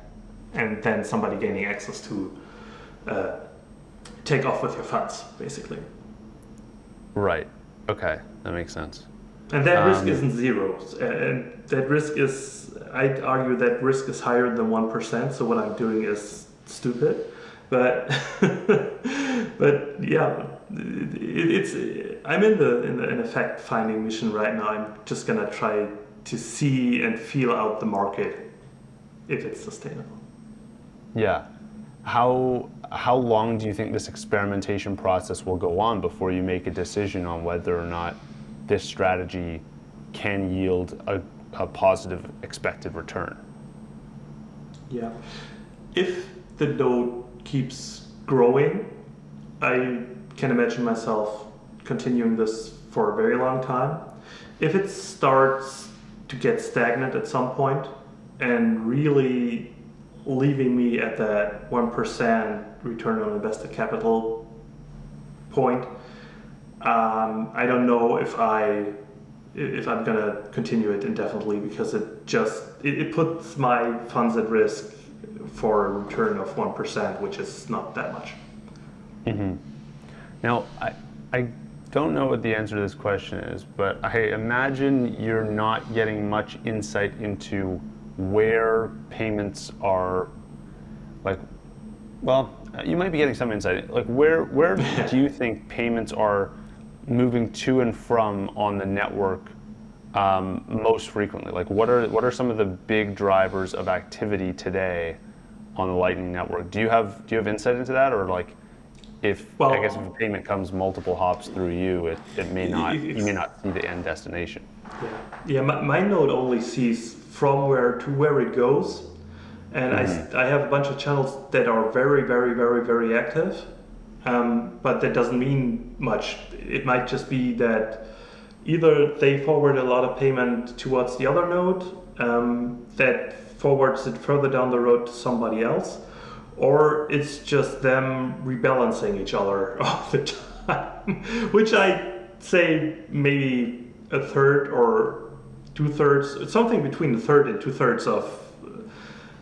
and then somebody gaining access to take off with your funds, basically. Right. Okay, that makes sense. And that risk isn't zero. And that risk is, I'd argue that risk is higher than 1%. So what I'm doing is stupid. But but yeah, I'm in a fact finding mission right now. I'm just gonna try to see and feel out the market if it's sustainable. Yeah. How long do you think this experimentation process will go on before you make a decision on whether or not this strategy can yield a positive expected return? Yeah. If the node keeps growing, I can imagine myself continuing this for a very long time. If it starts to get stagnant at some point and really leaving me at that 1% return on invested capital point, I don't know if I'm gonna continue it indefinitely because it puts my funds at risk for a return of 1%, which is not that much. Mm-hmm. Now, I don't know what the answer to this question is, but I imagine you're not getting much insight into where payments are, like, well, you might be getting some insight. Like, where do you think payments are moving to and from on the network most frequently? Like, what are some of the big drivers of activity today on the Lightning Network? Do you have insight into that, or like, I guess if a payment comes multiple hops through you, you may not see the end destination. Yeah. My node only sees from where to where it goes, and I have a bunch of channels that are very, very, very, very active, but that doesn't mean much. It might just be that either they forward a lot of payment towards the other node that forwards it further down the road to somebody else, or it's just them rebalancing each other all the time, which I say maybe a third or 2/3, something between a third and 2/3 of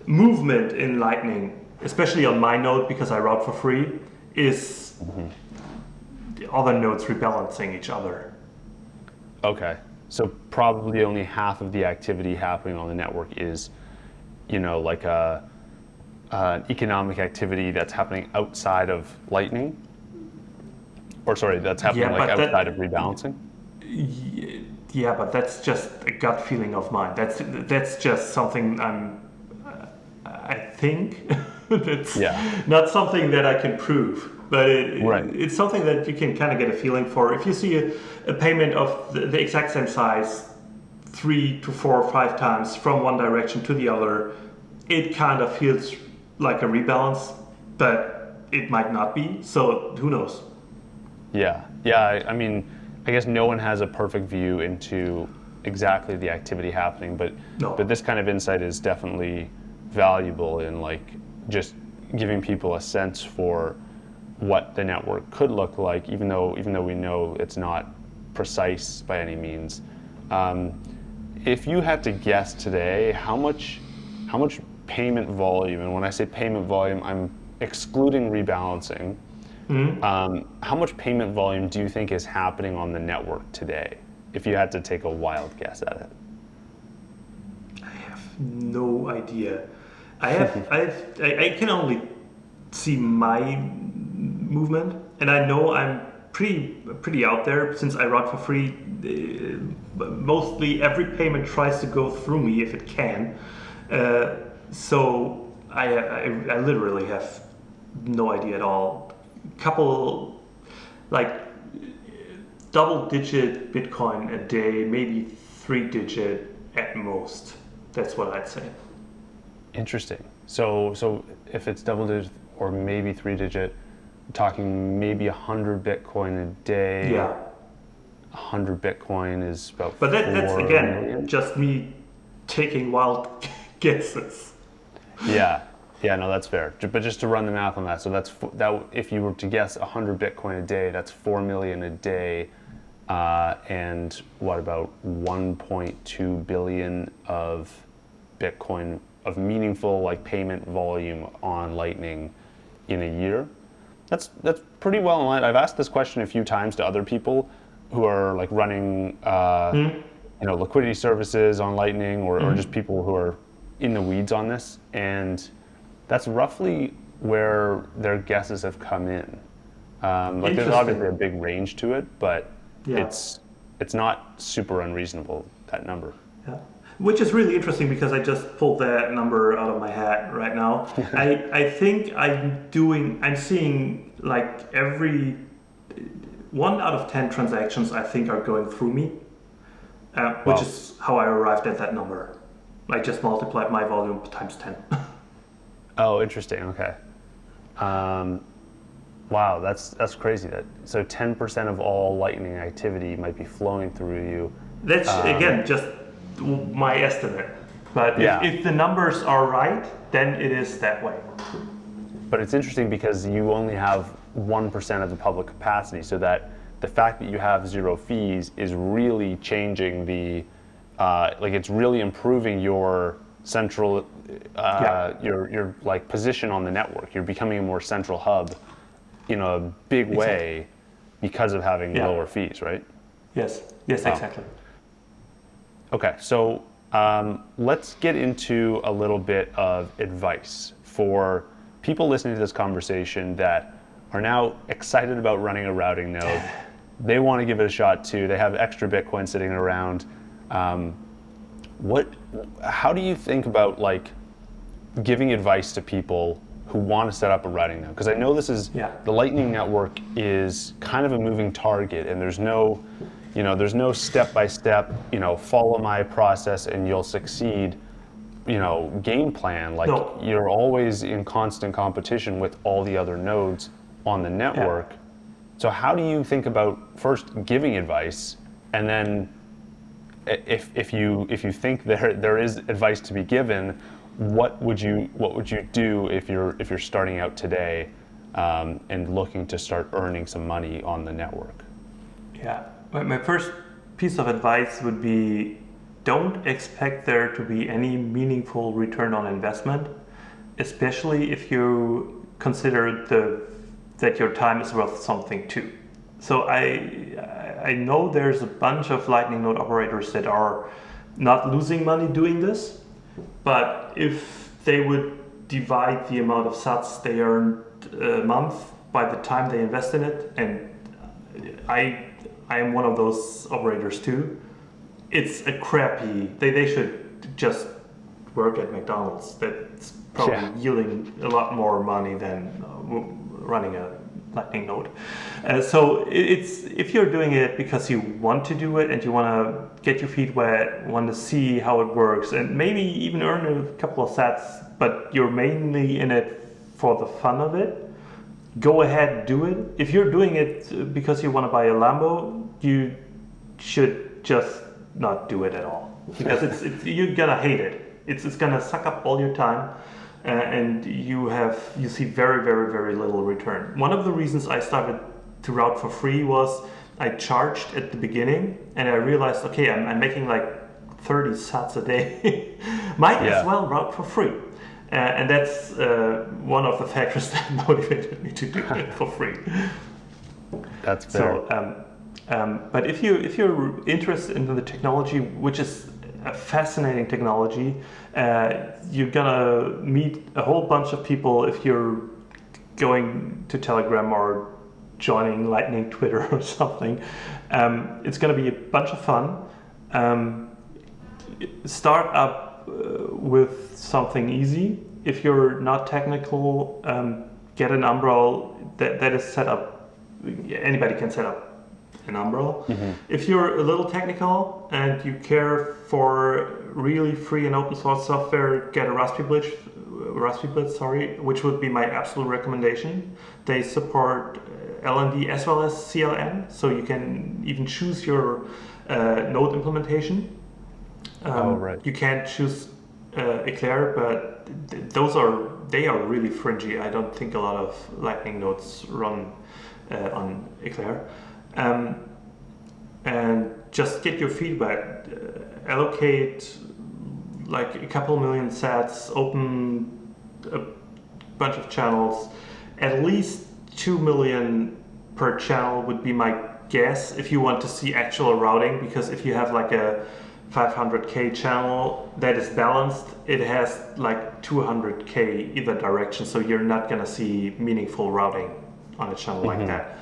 movement in Lightning, especially on my node because I route for free, is the other nodes rebalancing each other. Okay, so probably only half of the activity happening on the network is, like an economic activity that's happening outside of Lightning, or sorry, that's happening like outside of rebalancing. Yeah, but that's just a gut feeling of mine. That's just something I think. That's not something that I can prove, but it's something that you can kind of get a feeling for. If you see a payment of the exact same size 3 to 4 or 5 times from one direction to the other, it kind of feels like a rebalance, but it might not be. So who knows? Yeah. I mean, I guess no one has a perfect view into exactly the activity happening, but this kind of insight is definitely valuable in like just giving people a sense for what the network could look like, even though we know it's not precise by any means. If you had to guess today, how much payment volume, and when I say payment volume, I'm excluding rebalancing. How much payment volume do you think is happening on the network today, if you had to take a wild guess at it? I have no idea. I can only see my movement, and I know I'm pretty out there since I route for free. Mostly every payment tries to go through me if it can. So I literally have no idea at all. Couple like double-digit Bitcoin a day, maybe 3-digit at most. That's what I'd say. Interesting. So if it's double-digit or maybe 3-digit, talking maybe 100 Bitcoin a day. Yeah. 100 Bitcoin is about. But that's again million? just me taking wild guesses. Yeah, no, that's fair. But just to run the math on that, so that if you were to guess 100 Bitcoin a day, that's 4 million a day, and what about 1.2 billion of Bitcoin of meaningful like payment volume on Lightning in a year. That's pretty well in line. I've asked this question a few times to other people who are like running liquidity services on Lightning or just people who are in the weeds on this, and that's roughly where their guesses have come in. Like there's obviously a big range to it, but it's not super unreasonable, that number. Yeah. Which is really interesting because I just pulled that number out of my hat right now. I think I'm seeing like every 1 out of 10 transactions I think are going through me, which is how I arrived at that number. I just multiplied my volume times 10. Oh, interesting. Okay. Wow, that's crazy. So 10% of all Lightning activity might be flowing through you. That's again just my estimate. But if the numbers are right, then it is that way. But it's interesting because you only have 1% of the public capacity, so that the fact that you have zero fees is really changing it's really improving your central, your like position on the network. You're becoming a more central hub in a big way because of having lower fees, right? Yes, exactly. Okay, so let's get into a little bit of advice for people listening to this conversation that are now excited about running a routing node. They want to give it a shot too. They have extra Bitcoin sitting around. How do you think about like giving advice to people who want to set up a routing node? Because I know this is the Lightning Network is kind of a moving target, and there's no step-by-step, follow my process and you'll succeed, game plan. Like you're always in constant competition with all the other nodes on the network. So how do you think about first giving advice, and then if you think there is advice to be given, what would you do if you're starting out today and looking to start earning some money on the network? Yeah, my first piece of advice would be, don't expect there to be any meaningful return on investment, especially if you consider that your time is worth something too. So I know there's a bunch of Lightning node operators that are not losing money doing this, but if they would divide the amount of sats they earned a month by the time they invest in it, and I am one of those operators too, it's a crappy, they should just work at McDonald's. That's probably yielding a lot more money than running a Lightning node. So it's, if you're doing it because you want to do it and you want to get your feet wet, want to see how it works, and maybe even earn a couple of sats, but you're mainly in it for the fun of it, go ahead, do it. If you're doing it because you want to buy a Lambo, you should just not do it at all, because it's you're gonna hate it. It's gonna suck up all your time. And you see very, very, very little return. One of the reasons I started to route for free was I charged at the beginning, and I realized, okay, I'm making like 30 sats a day. Might as well route for free. And that's one of the factors that motivated me to do it for free. That's fair. So, but if you're interested in the technology, which is a fascinating technology, you're gonna meet a whole bunch of people if you're going to Telegram or joining Lightning Twitter or something. It's gonna be a bunch of fun. Start up with something easy. If you're not technical, get an umbrella that is set up. Anybody can set up an umbrella. Mm-hmm. If you're a little technical and you care for really free and open source software, get a Raspberry Blitz, which would be my absolute recommendation. They support LND as well as CLN, so you can even choose your node implementation. You can't choose Eclair, but they are really fringy. I don't think a lot of Lightning nodes run on Eclair. And just get your feedback. Allocate like a couple million sats, open a bunch of channels. At least 2 million per channel would be my guess if you want to see actual routing, because if you have like a 500k channel that is balanced, it has like 200k either direction, so you're not gonna see meaningful routing on a channel like that.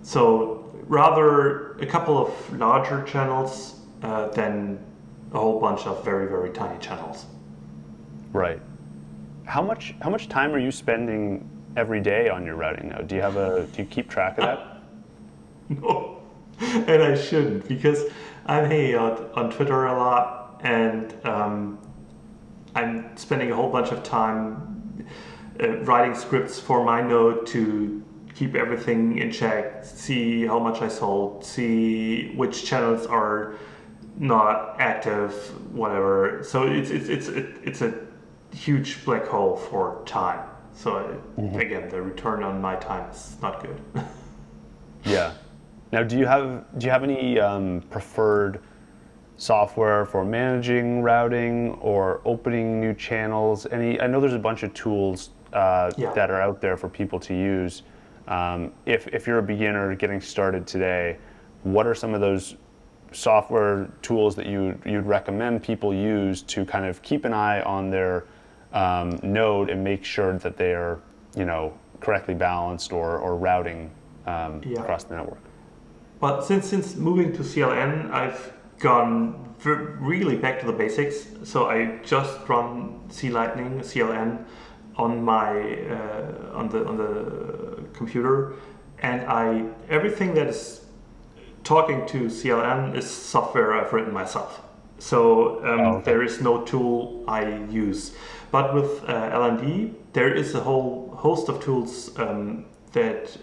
So rather a couple of larger channels than a whole bunch of very, very tiny channels. Right. How much time are you spending every day on your routing node? Do you keep track of that? No, and I shouldn't, because I'm hanging out on Twitter a lot, and I'm spending a whole bunch of time writing scripts for my node to keep everything in check, see how much I sold, see which channels are not active, whatever. So it's a huge black hole for time. So again, the return on my time is not good. Yeah. Now, do you have any preferred software for managing routing or opening new channels? I know there's a bunch of tools that are out there for people to use. If you're a beginner getting started today, what are some of those software tools that you'd recommend people use to kind of keep an eye on their node and make sure that they are, correctly balanced or routing across the network? But since moving to CLN, I've gone really back to the basics. So I just run C-Lightning, CLN, on my on the computer, and everything that is talking to CLN is software I've written myself. So there is no tool I use. But with LND, there is a whole host of tools that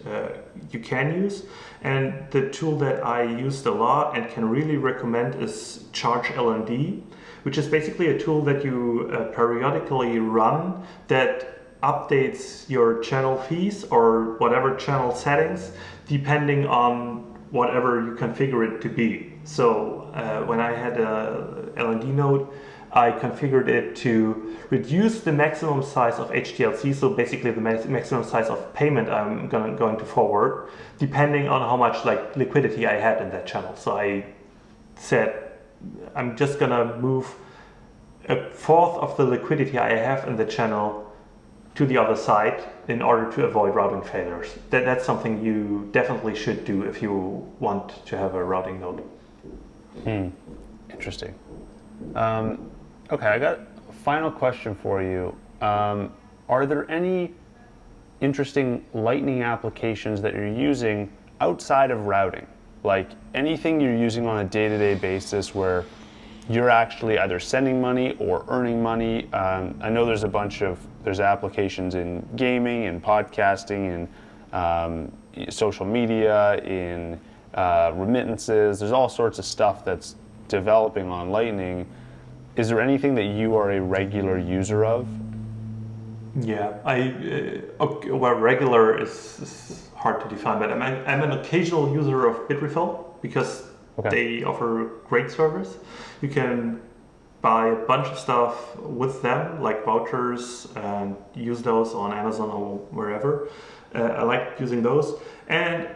you can use. And the tool that I used a lot and can really recommend is Charge LND, which is basically a tool that you periodically run that updates your channel fees or whatever channel settings depending on whatever you configure it to be. So when I had a LND node, I configured it to reduce the maximum size of HTLC, so basically the maximum size of payment I'm going to forward, depending on how much like liquidity I had in that channel. So I said I'm just gonna move a fourth of the liquidity I have in the channel to the other side in order to avoid routing failures. That's something you definitely should do if you want to have a routing node. Interesting. Okay, I got a final question for you. Are there any interesting Lightning applications that you're using outside of routing? Like anything you're using on a day-to-day basis where you're actually either sending money or earning money? I know there's applications in gaming, in podcasting, in social media, in remittances. There's all sorts of stuff that's developing on Lightning. Is there anything that you are a regular user of? Yeah, okay, well, regular is hard to define, but I'm an occasional user of Bitrefill because they offer great service. You can buy a bunch of stuff with them, like vouchers, and use those on Amazon or wherever. I like using those, and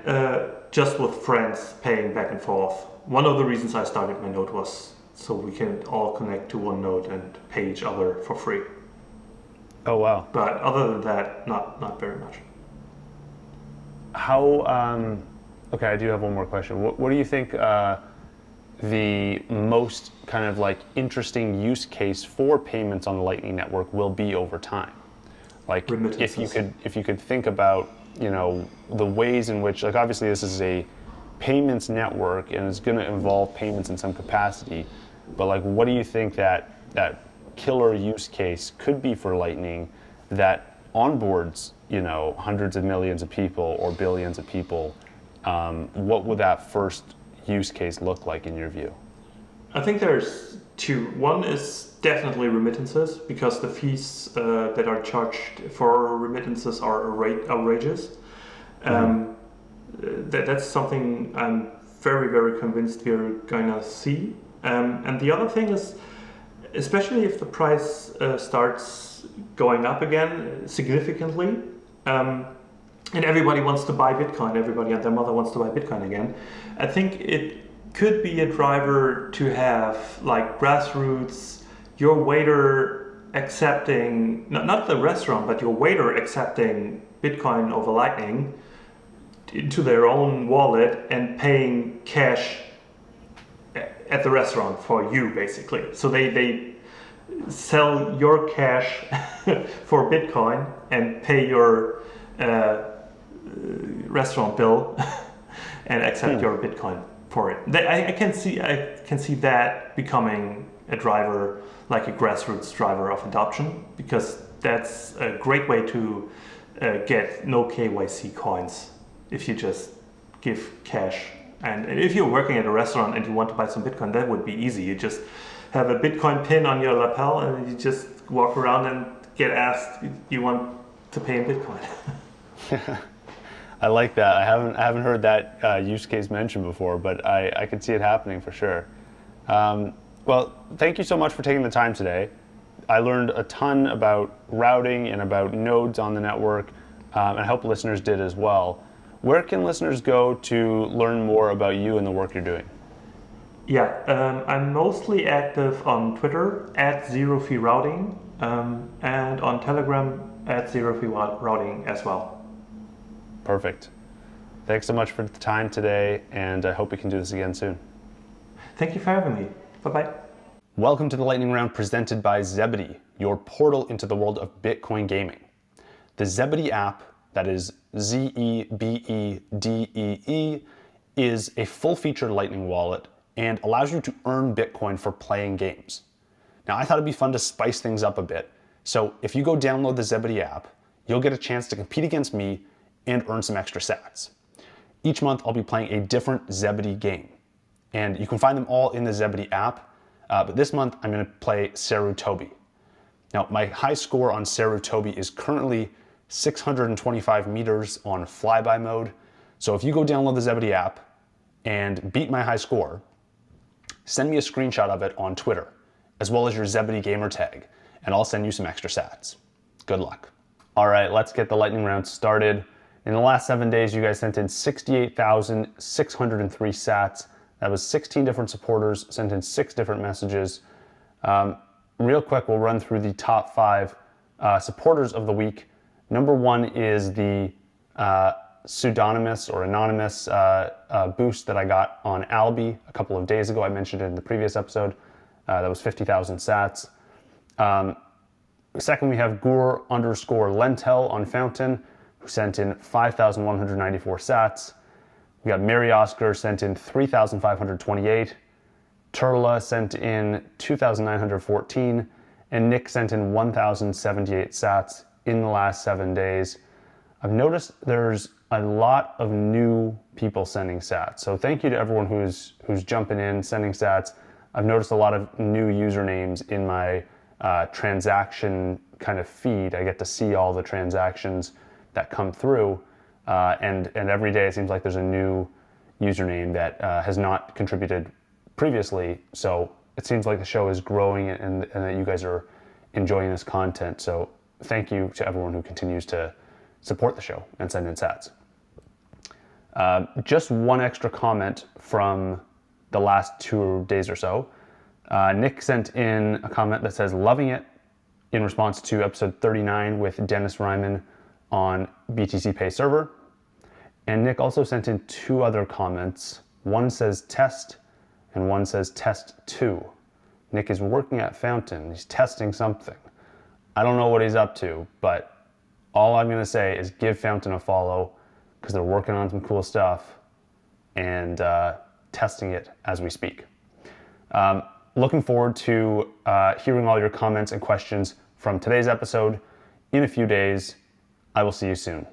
just with friends paying back and forth. One of the reasons I started my node was so we can all connect to one node and pay each other for free. Oh wow! But other than that, not very much. How? Okay, I do have one more question. What do you think the most kind of like interesting use case for payments on the Lightning Network will be over time? Like if you could think about, you know, the ways in which, like obviously this is a payments network and it's going to involve payments in some capacity, but like what do you think that killer use case could be for Lightning that onboards, you know, hundreds of millions of people or billions of people? What would that first use case look like in your view? I think there's two. One is definitely remittances, because the fees that are charged for remittances are outrageous. That's something I'm very, very convinced we're going to see. And the other thing is, especially if the price starts going up again significantly, and everybody wants to buy Bitcoin, everybody and their mother wants to buy Bitcoin again, I think it could be a driver to have like grassroots, your waiter accepting, not the restaurant, but your waiter accepting Bitcoin over Lightning into their own wallet and paying cash at the restaurant for you, basically. So they sell your cash for Bitcoin and pay your restaurant bill and accept your Bitcoin for it. I can see that becoming a driver, like a grassroots driver of adoption, because that's a great way to get no KYC coins if you just give cash. And if you're working at a restaurant and you want to buy some Bitcoin, that would be easy. You just have a Bitcoin pin on your lapel and you just walk around and get asked, you want to pay in Bitcoin. I like that. I haven't heard that use case mentioned before, but I can see it happening for sure. Well, thank you so much for taking the time today. I learned a ton about routing and about nodes on the network, and I hope listeners did as well. Where can listeners go to learn more about you and the work you're doing? Yeah, I'm mostly active on Twitter @ZeroFeeRouting, and on Telegram @ZeroFeeRouting as well. Perfect. Thanks so much for the time today, and I hope we can do this again soon. Thank you for having me. Bye-bye. Welcome to the Lightning Round presented by Zebedee, your portal into the world of Bitcoin gaming. The Zebedee app, that is Zebedee, is a full-featured Lightning wallet and allows you to earn Bitcoin for playing games. Now, I thought it'd be fun to spice things up a bit, so if you go download the Zebedee app, you'll get a chance to compete against me and earn some extra sats. Each month, I'll be playing a different Zebedee game, and you can find them all in the Zebedee app, but this month, I'm gonna play Sarutobi. Now, my high score on Sarutobi is currently 625 meters on flyby mode. So if you go download the Zebedee app, and beat my high score, send me a screenshot of it on Twitter, as well as your Zebedee gamer tag, and I'll send you some extra sats. Good luck. All right, let's get the lightning round started. In the last 7 days, you guys sent in 68,603 sats. That was 16 different supporters, sent in 6 different messages. Real quick, we'll run through the top 5 supporters of the week. Number 1 is the pseudonymous or anonymous boost that I got on Albi a couple of days ago. I mentioned it in the previous episode. That was 50,000 sats. Second, we have Gur_Lentel on Fountain, who sent in 5,194 sats. We got Mary Oscar sent in 3,528. Turla sent in 2,914. And Nick sent in 1,078 sats in the last 7 days. I've noticed there's a lot of new people sending sats. So thank you to everyone who's jumping in, sending sats. I've noticed a lot of new usernames in my transaction kind of feed. I get to see all the transactions that come through, and every day it seems like there's a new username that has not contributed previously. So it seems like the show is growing and that you guys are enjoying this content. So thank you to everyone who continues to support the show and send in sats. Just one extra comment from the last 2 days or so. Nick sent in a comment that says, loving it, in response to episode 39 with Dennis Ryman on BTC Pay server. And Nick also sent in 2 other comments. One says test and one says test 2. Nick is working at Fountain. He's testing something. I don't know what he's up to, but all I'm gonna say is give Fountain a follow because they're working on some cool stuff and testing it as we speak. Looking forward to hearing all your comments and questions from today's episode. In a few days, I will see you soon.